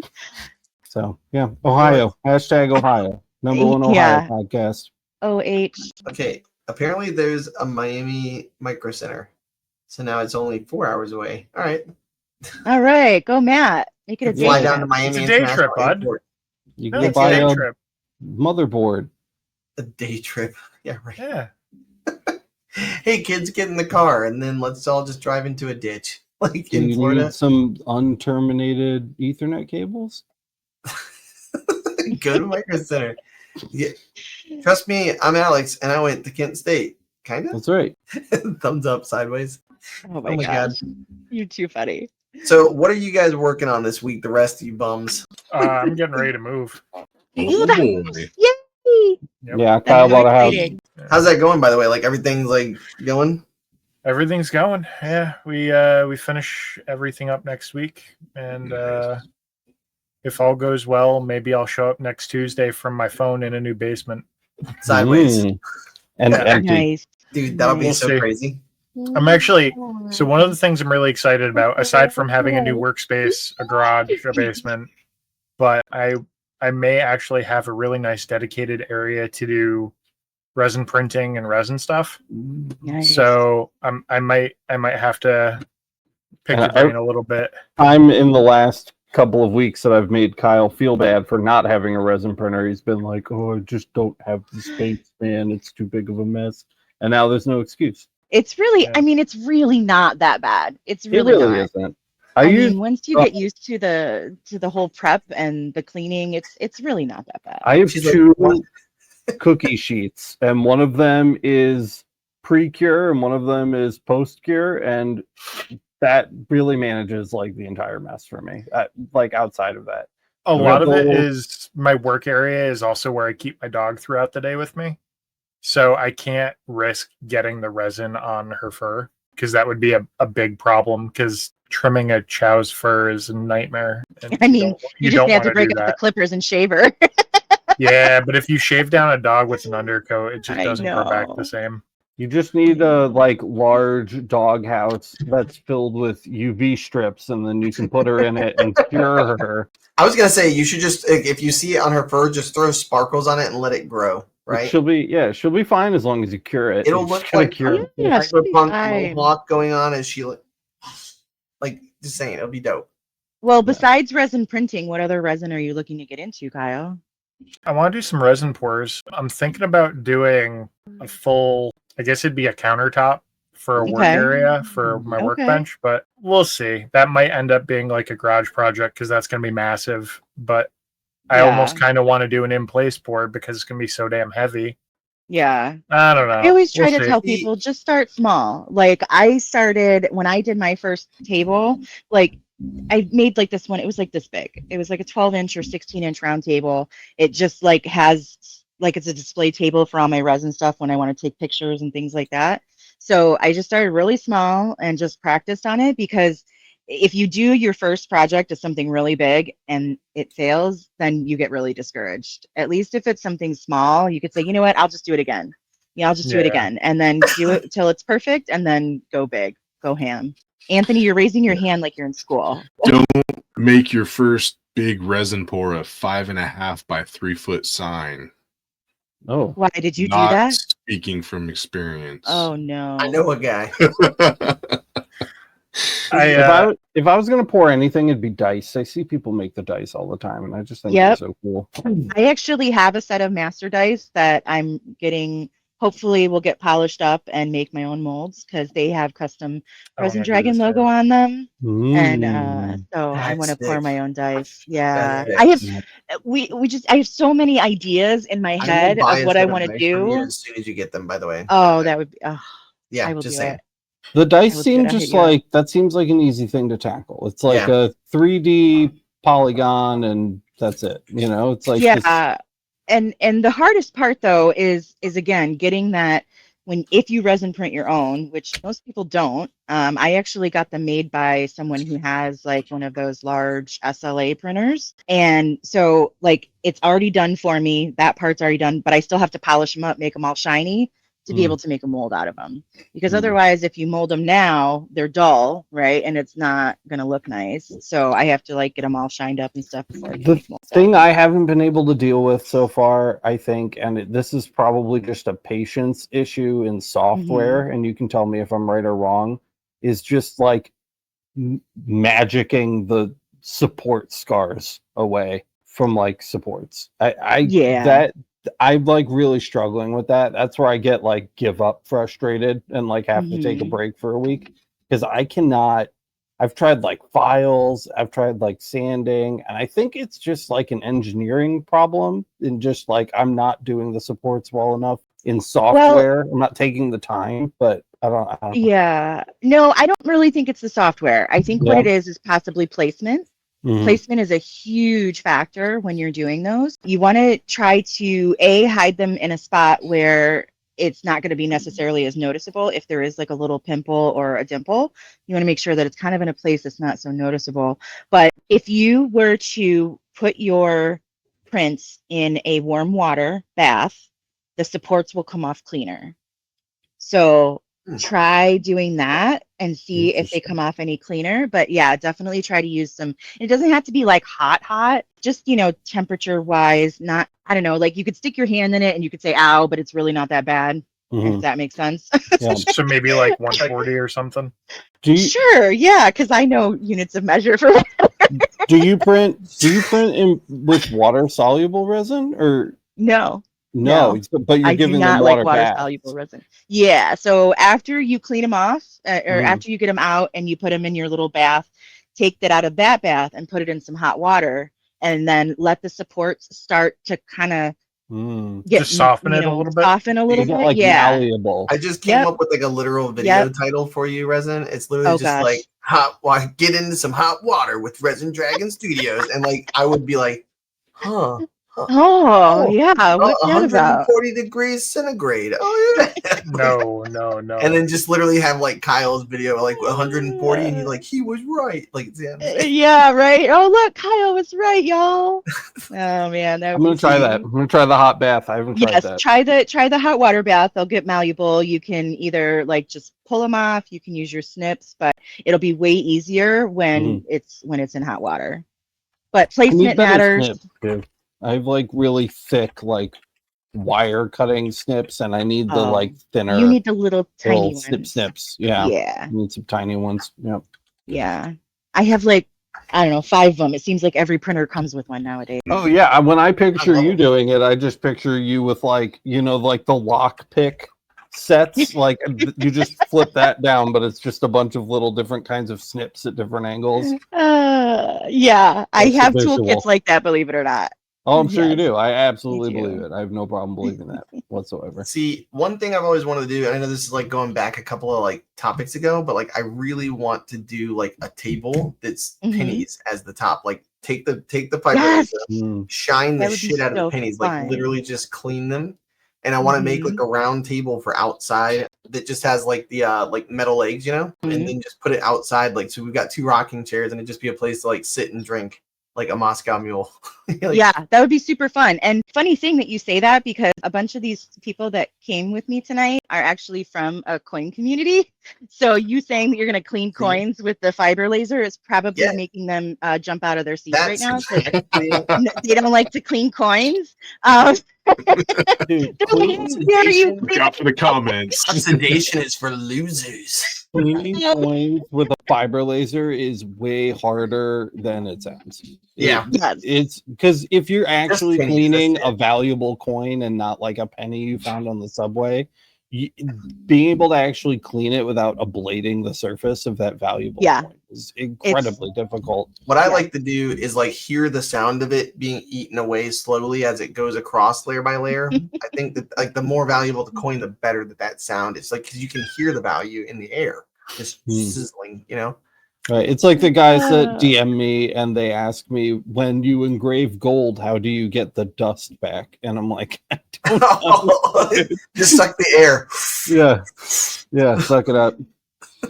So yeah, Ohio. Hashtag Ohio. Number one Ohio podcast. OH. Okay. Apparently there's a Miami Micro Center. So now it's only 4 hours away. All right. Go Matt. Make it a day fly down to Miami. It's a day trip, bud. You can buy a motherboard. A day trip. Yeah, right. Yeah. Hey kids, get in the car and then let's all just drive into a ditch. Like in Florida. Need some unterminated Ethernet cables? Go to Micro Center. Yeah. Trust me, I'm Alex and I went to Kent State. Kind of? That's right. Thumbs up sideways. Oh my God. You're too funny. So what are you guys working on this week, the rest of you bums? I'm getting ready to move. Yay! Yep. Yeah, Kyle bought a house. How's that going, by the way? Like everything's like going? Everything's going. Yeah, we finish everything up next week, and if all goes well, maybe I'll show up next Tuesday from my phone in a new basement. Sideways. And empty. Nice. Dude, that'll be so see. crazy. I'm actually, so one of the things I'm really excited about, aside from having a new workspace, a garage, a basement, but I may actually have a really nice dedicated area to do resin printing and resin stuff. Nice. So I might have to pick your brain a little bit. I'm in the last couple of weeks that I've made Kyle feel bad for not having a resin printer. He's been like, "Oh, I just don't have the space, man. It's too big of a mess." And now there's no excuse. It's really, I mean, it's really not that bad. It really not. Isn't. I mean, once you get used to the whole prep and the cleaning, it's really not that bad. I have two cookie sheets, and one of them is pre-cure and one of them is post-cure, and that really manages like the entire mess for me. Like outside of that, A lot of it is my work area is also where I keep my dog throughout the day with me. So I can't risk getting the resin on her fur because that would be a big problem because trimming a chow's fur is a nightmare. And I mean, you just have to break out the clippers and shave her. Yeah, but if you shave down a dog with an undercoat, it just doesn't grow back the same. You just need a large dog house that's filled with UV strips, and then you can put her in it and cure her. I was gonna say you should just, if you see it on her fur, just throw sparkles on it and let it grow. Right? She'll be fine as long as you cure it. It'll look like cure cyberpunk mohawk going on as she like just saying it'll be dope. Well, besides resin printing, what other resin are you looking to get into, Kyle? I want to do some resin pours. I'm thinking about doing a full, I guess it'd be a countertop for a work area for my workbench, but we'll see. That might end up being like a garage project because that's going to be massive. But I almost kind of want to do an in-place board because it's going to be so damn heavy. Yeah. I don't know. I always try to tell people, just start small. Like I started, when I did my first table, like I made like this one, it was like this big. It was like a 12-inch or 16-inch round table. It just like has, like it's a display table for all my resin stuff when I want to take pictures and things like that. So I just started really small and just practiced on it, because if you do your first project as something really big and it fails, then you get really discouraged. At least if it's something small, you could say, you know what, I'll just do it again. Yeah, I'll just do it again. And then do it till it's perfect and then go big, go ham. Anthony, you're raising your hand like you're in school. Don't make your first big resin pour a 5.5 by 3 foot sign. Oh, why did you do Not that? Speaking from experience. Oh no, I know a guy. If I was gonna pour anything, it'd be dice. I see people make the dice all the time, and I just think they're so cool. I actually have a set of master dice that I'm getting. Hopefully, will get polished up and make my own molds because they have custom Resin Dragon logo on them, and so I want to pour my own dice. Yeah, I have. I have so many ideas in my head of what I want to do. As soon as you get them, by the way. Oh, that would be. Yeah, I will just do saying. it. The dice seem just like that seems like an easy thing to tackle. It's like a 3D polygon, and that's it. You know, it's like And the hardest part though is again getting that if you resin print your own, which most people don't. I actually got them made by someone who has like one of those large SLA printers, and so like it's already done for me. That part's already done, but I still have to polish them up, make them all shiny to be able to make a mold out of them, because otherwise if you mold them now, they're dull, right? And it's not going to look nice. So I have to like get them all shined up and stuff before I can make molds. The thing I haven't been able to deal with so far, I think, and this is probably just a patience issue in software, and you can tell me if I'm right or wrong, is just like magicking the support scars away from like supports. I'm like really struggling with that. That's where I get like give up frustrated and like have to take a break for a week, because I cannot. I've tried like files, I've tried like sanding, and I think it's just like an engineering problem, and just like I'm not doing the supports well enough in software. I'm not taking the time, but I don't Yeah, no, I don't really think it's the software. I think what it is possibly placement. Placement is a huge factor when you're doing those. You want to try to hide them in a spot where it's not going to be necessarily as noticeable. If there is like a little pimple or a dimple, you want to make sure that it's kind of in a place that's not so noticeable. But if you were to put your prints in a warm water bath, the supports will come off cleaner. So try doing that and see if they come off any cleaner. But yeah, definitely try to use some. It doesn't have to be like hot, just, temperature wise, not, I don't know, like you could stick your hand in it and you could say, ow, but it's really not that bad. If that makes sense. So maybe like 140 or something. Sure. Yeah. Cause I know units of measure for do you print with water soluble resin or no? No, but you're giving them water soluble resin. Yeah. So after you clean them off, or after you get them out and you put them in your little bath, take that out of that bath and put it in some hot water, and then let the supports start to kind of just soften it a little bit. Soften a little bit. Malleable. I just came up with like a literal video title for you, Resin. It's literally like get into some hot water with Resin Dragon Studios, and like I would be like, huh. Oh yeah, what's that about? 140 degrees centigrade. Oh yeah. No. And then just literally have like Kyle's video like 140, and he's like, he was right. Like, yeah, right. Oh look, Kyle was right, y'all. Oh man, I'm gonna try that. I'm gonna try the hot bath. I haven't tried that. Try the hot water bath. They'll get malleable. You can either like just pull them off. You can use your snips, but it'll be way easier when it's in hot water. But placement matters. I have like really thick like wire cutting snips, and I need the like thinner. You need the little tiny ones. snips. Yeah. Yeah. I need some tiny ones. Yep. Yeah. I have like, I don't know, 5 of them. It seems like every printer comes with one nowadays. Oh yeah. When I picture you doing it, I just picture you with like, you know, like the lock pick sets. Like you just flip that down, but it's just a bunch of little different kinds of snips at different angles. Yeah. I have toolkits like that, believe it or not. Oh, I'm sure you do. I absolutely believe it. I have no problem believing that whatsoever. See, one thing I've always wanted to do, and I know this is like going back a couple of like topics ago, but like I really want to do like a table that's pennies as the top. Like take the fiber, shine the shit out of the pennies, like literally just clean them. And I want to make like a round table for outside that just has like the like metal legs, you know, and then just put it outside. Like, so we've got 2 rocking chairs, and it'd just be a place to like sit and drink. Like a Moscow Mule. Like, yeah, that would be super fun. And funny thing that you say that, because a bunch of these people that came with me tonight are actually from a coin community. So you saying that you're going to clean coins with the fiber laser is probably making them jump out of their seats right now. Exactly. They don't like to clean coins. Dude, look out for the comments. Oxidation is for losers. Cleaning coins with a fiber laser is way harder than it sounds. Yeah. It's because if you're actually cleaning a valuable coin and not like a penny you found on the subway, being able to actually clean it without ablating the surface of that valuable coin is incredibly difficult. What I like to do is like hear the sound of it being eaten away slowly as it goes across layer by layer. I think that like the more valuable the coin, the better that sound. It's like, because you can hear the value in the air just sizzling, you know. Right. It's like the guys that DM me and they ask me, when you engrave gold, how do you get the dust back? And I'm like, I don't know. Just suck the air. Yeah, suck it up.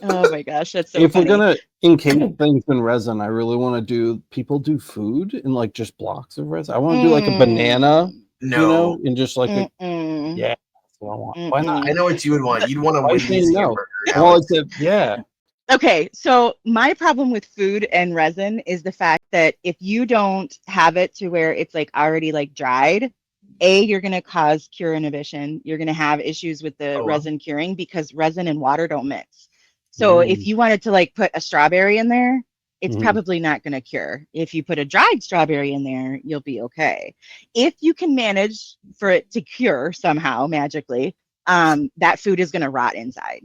Oh my gosh, that's so if funny. we're gonna encase things in resin, I really want to do food in like just blocks of resin. I want to do like a banana, you know, and just like that's what I want. Why not? I know what you would want. You'd want a Wendy's hamburger. Well, it's Okay, so my problem with food and resin is the fact that if you don't have it to where it's like already like dried, you're going to cause cure inhibition. You're going to have issues with the resin curing because resin and water don't mix. So if you wanted to like put a strawberry in there, it's probably not going to cure. If you put a dried strawberry in there, you'll be okay. If you can manage for it to cure somehow magically, that food is going to rot inside.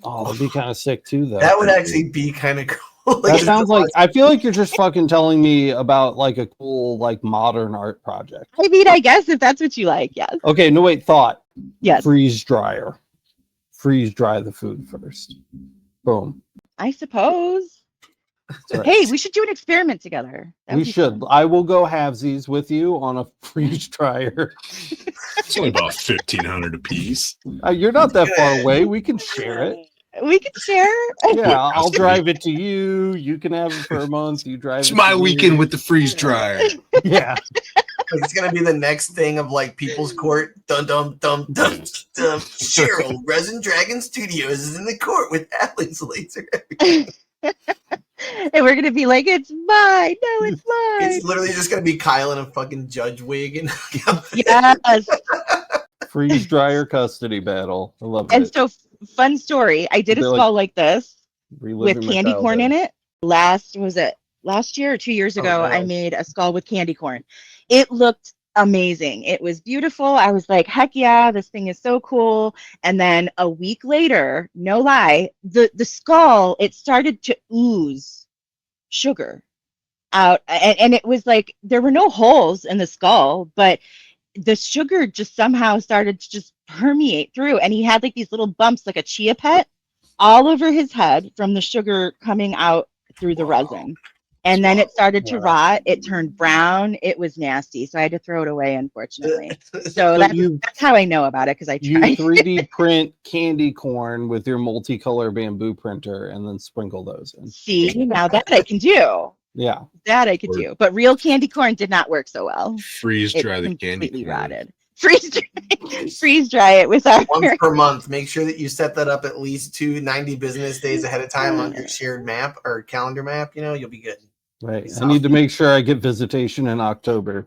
Oh, that'd be kind of sick too, though. That would actually be kind of cool. That sounds like, I feel like you're just fucking telling me about like a cool, like modern art project. I mean, I guess if that's what you like, yes. Okay, no, wait, thought. Yes. Freeze dryer. Freeze dry the food first. Boom. I suppose. Right. Hey, we should do an experiment together. We should. Fun. I will go halvesies with you on a freeze dryer. It's only about $1,500 a piece. You're not that far away. We can share it. We can share. Yeah, I'll drive it to you. You can have it for a month. You drive. It's my weekend with the freeze dryer. Yeah. It's gonna be the next thing of like People's Court. Dum dum dum dum dum. Cheryl, Resin Dragon Studios is in the court with Allie's laser. And we're gonna be like, it's mine. No, it's mine. It's literally just gonna be Kyle in a fucking judge wig and yes. Freeze dryer custody battle. I love it. And so, fun story. I did a skull like this with candy corn in it. Last year or 2 years ago? I made a skull with candy corn. It looked amazing. It was beautiful. I was like, heck yeah, this thing is so cool. And then a week later, no lie, the skull, it started to ooze sugar out. And it was like, there were no holes in the skull, but the sugar just somehow started to just permeate through. And he had like these little bumps, like a chia pet. all over his head from the sugar coming out through the resin. And then it started to rot. It turned brown. It was nasty. So I had to throw it away, unfortunately. So that's how I know about it, because I tried. You 3D print candy corn with your multicolor bamboo printer and then sprinkle those in. See, now that I can do. Yeah. That I could do. But real candy corn did not work so well. Freeze dry the candy corn. Rotted. Freeze dry it with our once per month. Make sure that you set that up at least 90 business days ahead of time on your shared map or calendar map. You'll be good. Right. I need to make sure I get visitation in October.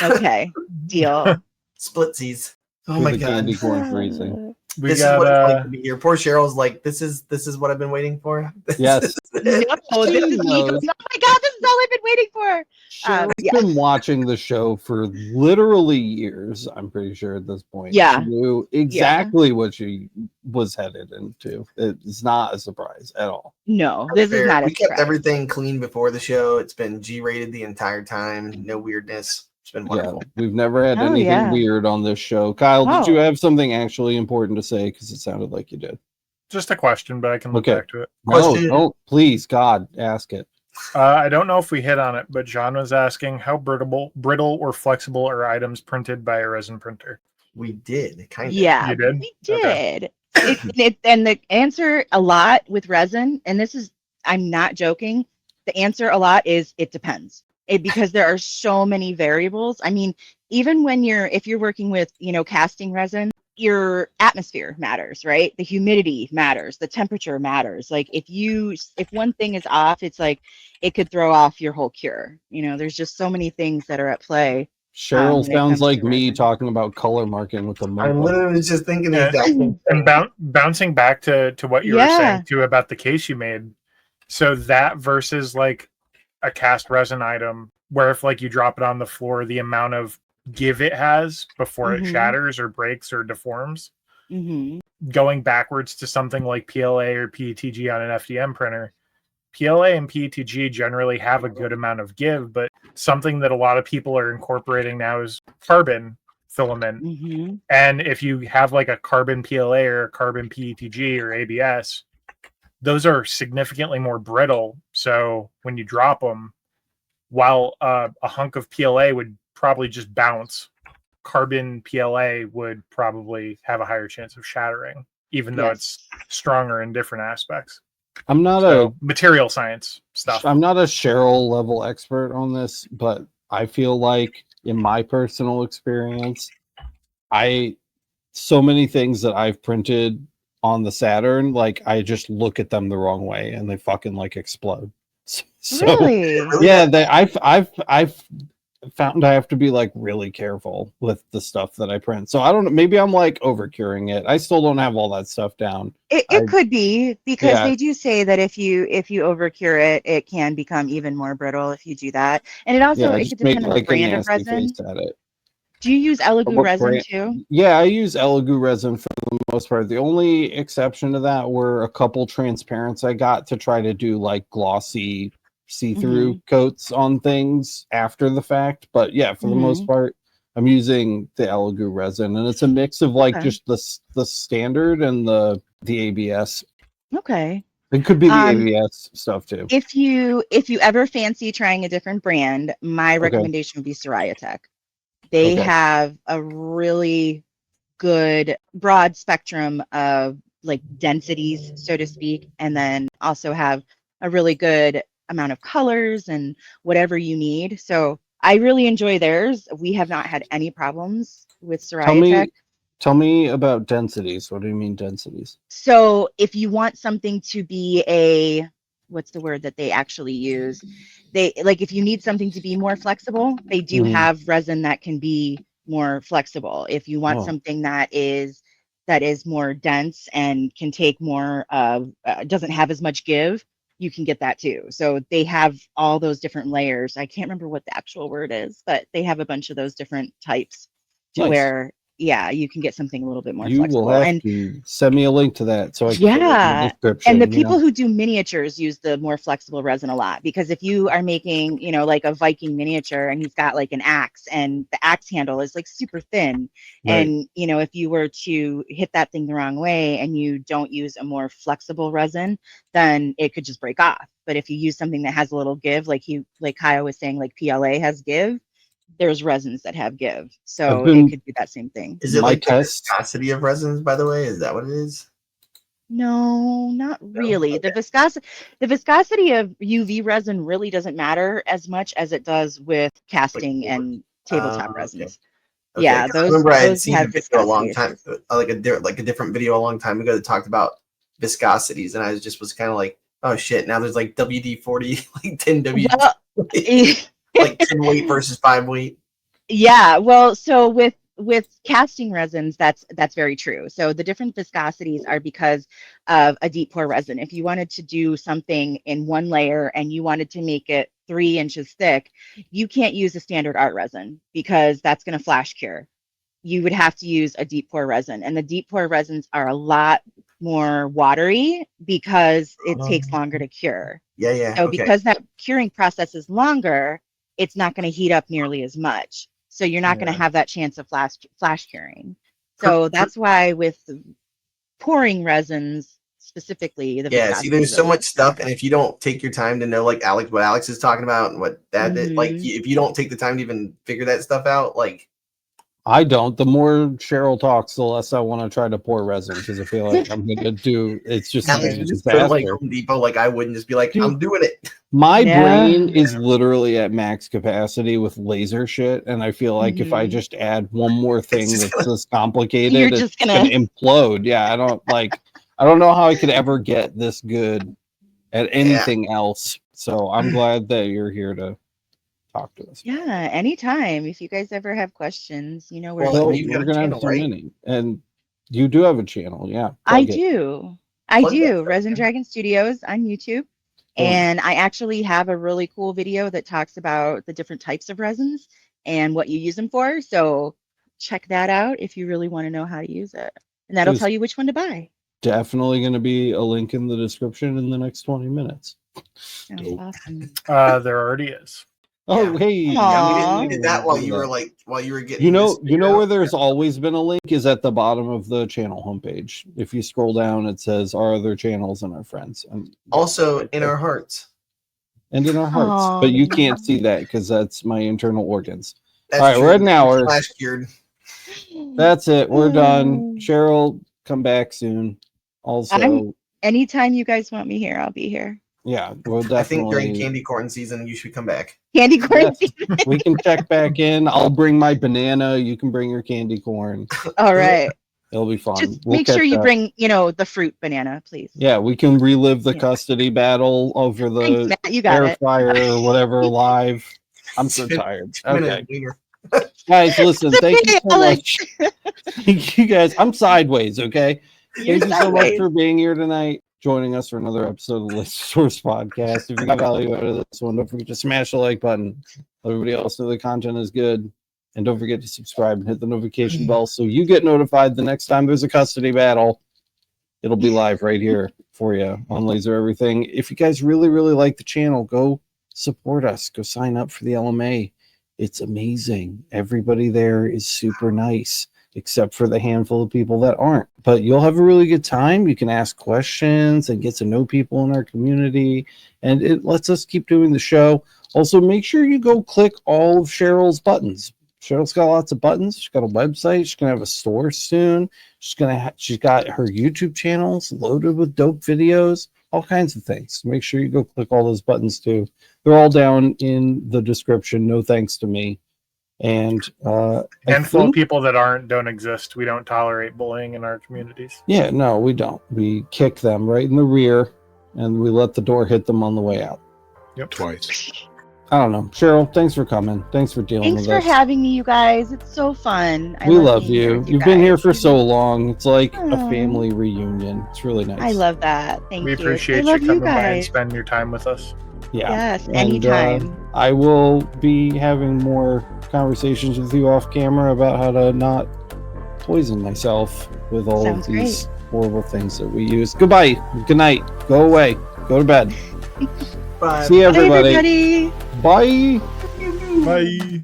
Okay. Deal. Splitsies. Oh my god. Candy corn freezing. This is what it's like to be here. Poor Cheryl's like, this is what I've been waiting for. Yes. Oh my god, this is all I've been waiting for. Cheryl's been watching the show for literally years, I'm pretty sure at this point. Yeah. She knew exactly what she was headed into. It's not a surprise at all. No, this is not a surprise. We kept everything clean before the show. It's been G-rated the entire time. No weirdness. It's been wonderful. Yeah, we've never had anything weird on this show. Kyle, did you have something actually important to say? Because it sounded like you did. Just a question, but I can look back to it. No, please, God, ask it. I don't know if we hit on it, but John was asking how brittle or flexible are items printed by a resin printer? We did, kind of. Yeah, you did? We did. Okay. And the answer a lot with resin, and this is, I'm not joking, the answer a lot is it depends. Because there are so many variables. I mean, even if you're working with, casting resin, your atmosphere matters, right? The humidity matters, the temperature matters. Like if one thing is off, it's like it could throw off your whole cure. There's just so many things that are at play. Cheryl sounds like me talking about color marking with the marker. I'm literally just thinking exactly. And bouncing back to what you were saying too about the case you made. So that versus like a cast resin item where if like you drop it on the floor, the amount of give it has before it shatters or breaks or deforms. Going backwards to something like PLA or PETG on an FDM printer, PLA and PETG generally have a good amount of give, but something that a lot of people are incorporating now is carbon filament. And if you have like a carbon PLA or a carbon PETG or ABS, those are significantly more brittle. So when you drop them, while a hunk of PLA would probably just bounce, carbon PLA would probably have a higher chance of shattering, even though it's stronger in different aspects. I'm not material science stuff. I'm not a Cheryl level expert on this, but I feel like in my personal experience, so many things that I've printed on the Saturn, like I just look at them the wrong way and they fucking like explode. So really? Yeah, I've found I have to be like really careful with the stuff that I print. So I don't know, maybe I'm like over curing it. I still don't have all that stuff down. It could be because they do say that if you over cure it, it can become even more brittle if you do that. And it also it could depend on the brand of resin. Do you use Elegoo resin too? Yeah, I use Elegoo resin for the most part. The only exception to that were a couple transparents I got to try to do like glossy see-through coats on things after the fact. But yeah, for the most part, I'm using the Elegoo resin, and it's a mix of like just the standard and the ABS. Okay. It could be the ABS stuff too. If you ever fancy trying a different brand, my recommendation would be Soraya Tech. They have a really good broad spectrum of like densities, so to speak, and then also have a really good amount of colors and whatever you need. So I really enjoy theirs. We have not had any problems with Soraya Tech. Tell me about densities. What do you mean densities? So if you want something to be what's the word that they actually use? If you need something to be more flexible, they do have resin that can be more flexible. If you want something that is more dense and can take more doesn't have as much give, you can get that too. So they have all those different layers. I can't remember what the actual word is, but they have a bunch of those different types to where yeah, you can get something a little bit more You flexible. will have to send me a link to that so I can put it in the description. And the people who do miniatures use the more flexible resin a lot, because if you are making, you know, like a Viking miniature and he's got like an axe and the axe handle is like super thin, and you know, if you were to hit that thing the wrong way and you don't use a more flexible resin, then it could just break off. But if you use something that has a little give, like Kyle was saying, like PLA has give, there's resins that have give, so it could do that same thing. Is it like the viscosity of resins, by the way? Is that what it is? No, not really. Okay. The viscosity of UV resin really doesn't matter as much as it does with casting and tabletop resins. Okay. Yeah, I remember I had seen a video a long time, like a different video a long time ago that talked about viscosities, and I was kind of like, oh shit! Now there's like WD-40, like 10 WD. Like 10 weight versus 5 weight. Yeah, well, so with casting resins, that's very true. So the different viscosities are because of a deep pore resin. If you wanted to do something in one layer and you wanted to make it 3 inches thick, you can't use a standard art resin because that's going to flash cure. You would have to use a deep pore resin, and the deep pore resins are a lot more watery because it takes longer to cure. Yeah. So because that curing process is longer, it's not going to heat up nearly as much. So you're not going to have that chance of flash curing. So that's why with pouring resins specifically, see, there's so much stuff, and if you don't take your time to know, like what Alex is talking about and what that is, like if you don't take the time to even figure that stuff out, like I don't. The more Cheryl talks, the less I want to try to pour resin because I feel like I'm going to do. It's just like Home Depot. Like I wouldn't just be like, I'm doing it. My brain is literally at max capacity with laser shit, and I feel like if I just add one more thing that's this complicated, it's just gonna implode. Yeah, I don't know how I could ever get this good at anything else. So I'm glad that you're here to talk to us. Yeah, anytime. If you guys ever have questions, you know, we're gonna have so many. And you do have a channel, yeah. I do. Resin Dragon Studios on YouTube. And I actually have a really cool video that talks about the different types of resins and what you use them for. So check that out if you really want to know how to use it. And that'll tell you which one to buy. Definitely going to be a link in the description in the next 20 minutes. That's awesome. There already is. Oh, hey. Yeah, we did that while you were getting. You know where there's always been a link is at the bottom of the channel homepage. If you scroll down, it says our other channels and our friends, and also in our hearts. And in our hearts, but you can't see that because that's my internal organs. That's all right, we're at an hour. Cured. That's it. We're done. Cheryl, come back soon. Also, anytime you guys want me here, I'll be here. Yeah, we'll definitely. I think during candy corn season, you should come back. Candy corn season. We can check back in. I'll bring my banana. You can bring your candy corn. All right. It'll be fun. Just make sure you bring, the fruit banana, please. Yeah, we can relive the custody battle over the air fryer or whatever live. I'm so tired. Okay. Guys, listen, thank you so much. Thank you guys. I'm sideways, okay? Thank you so much for being here tonight, joining us for another episode of the Laser Source Podcast. If you got value out of this one, don't forget to smash the like button. Let everybody else know the content is good. And don't forget to subscribe and hit the notification bell so you get notified the next time there's a custody battle. It'll be live right here for you on Laser Everything. If you guys really, really like the channel, go support us. Go sign up for the LMA. It's amazing. Everybody there is super nice, except for the handful of people that aren't. But you'll have a really good time. You can ask questions and get to know people in our community. And it lets us keep doing the show. Also, make sure you go click all of Cheryl's buttons. Cheryl's got lots of buttons. She's got a website. She's gonna have a store soon. She's got her YouTube channels loaded with dope videos, all kinds of things. Make sure you go click all those buttons too. They're all down in the description. No thanks to me. And handful of people that don't exist. We don't tolerate bullying in our communities. Yeah, no, we don't. We kick them right in the rear, and we let the door hit them on the way out. Yep, twice. I don't know. Cheryl, thanks for coming. Thanks for dealing with us. Thanks for having me, you guys. It's so fun. We love you. You've been here for so long. It's like a family reunion. It's really nice. I love that. Thank you. We appreciate you coming by and spending your time with us. Yeah. Yes, anytime. I will be having more conversations with you off camera about how to not poison myself with all of these horrible things that we use. Goodbye. Good night. Go away. Go to bed. Bye. See everybody. Bye. Bye.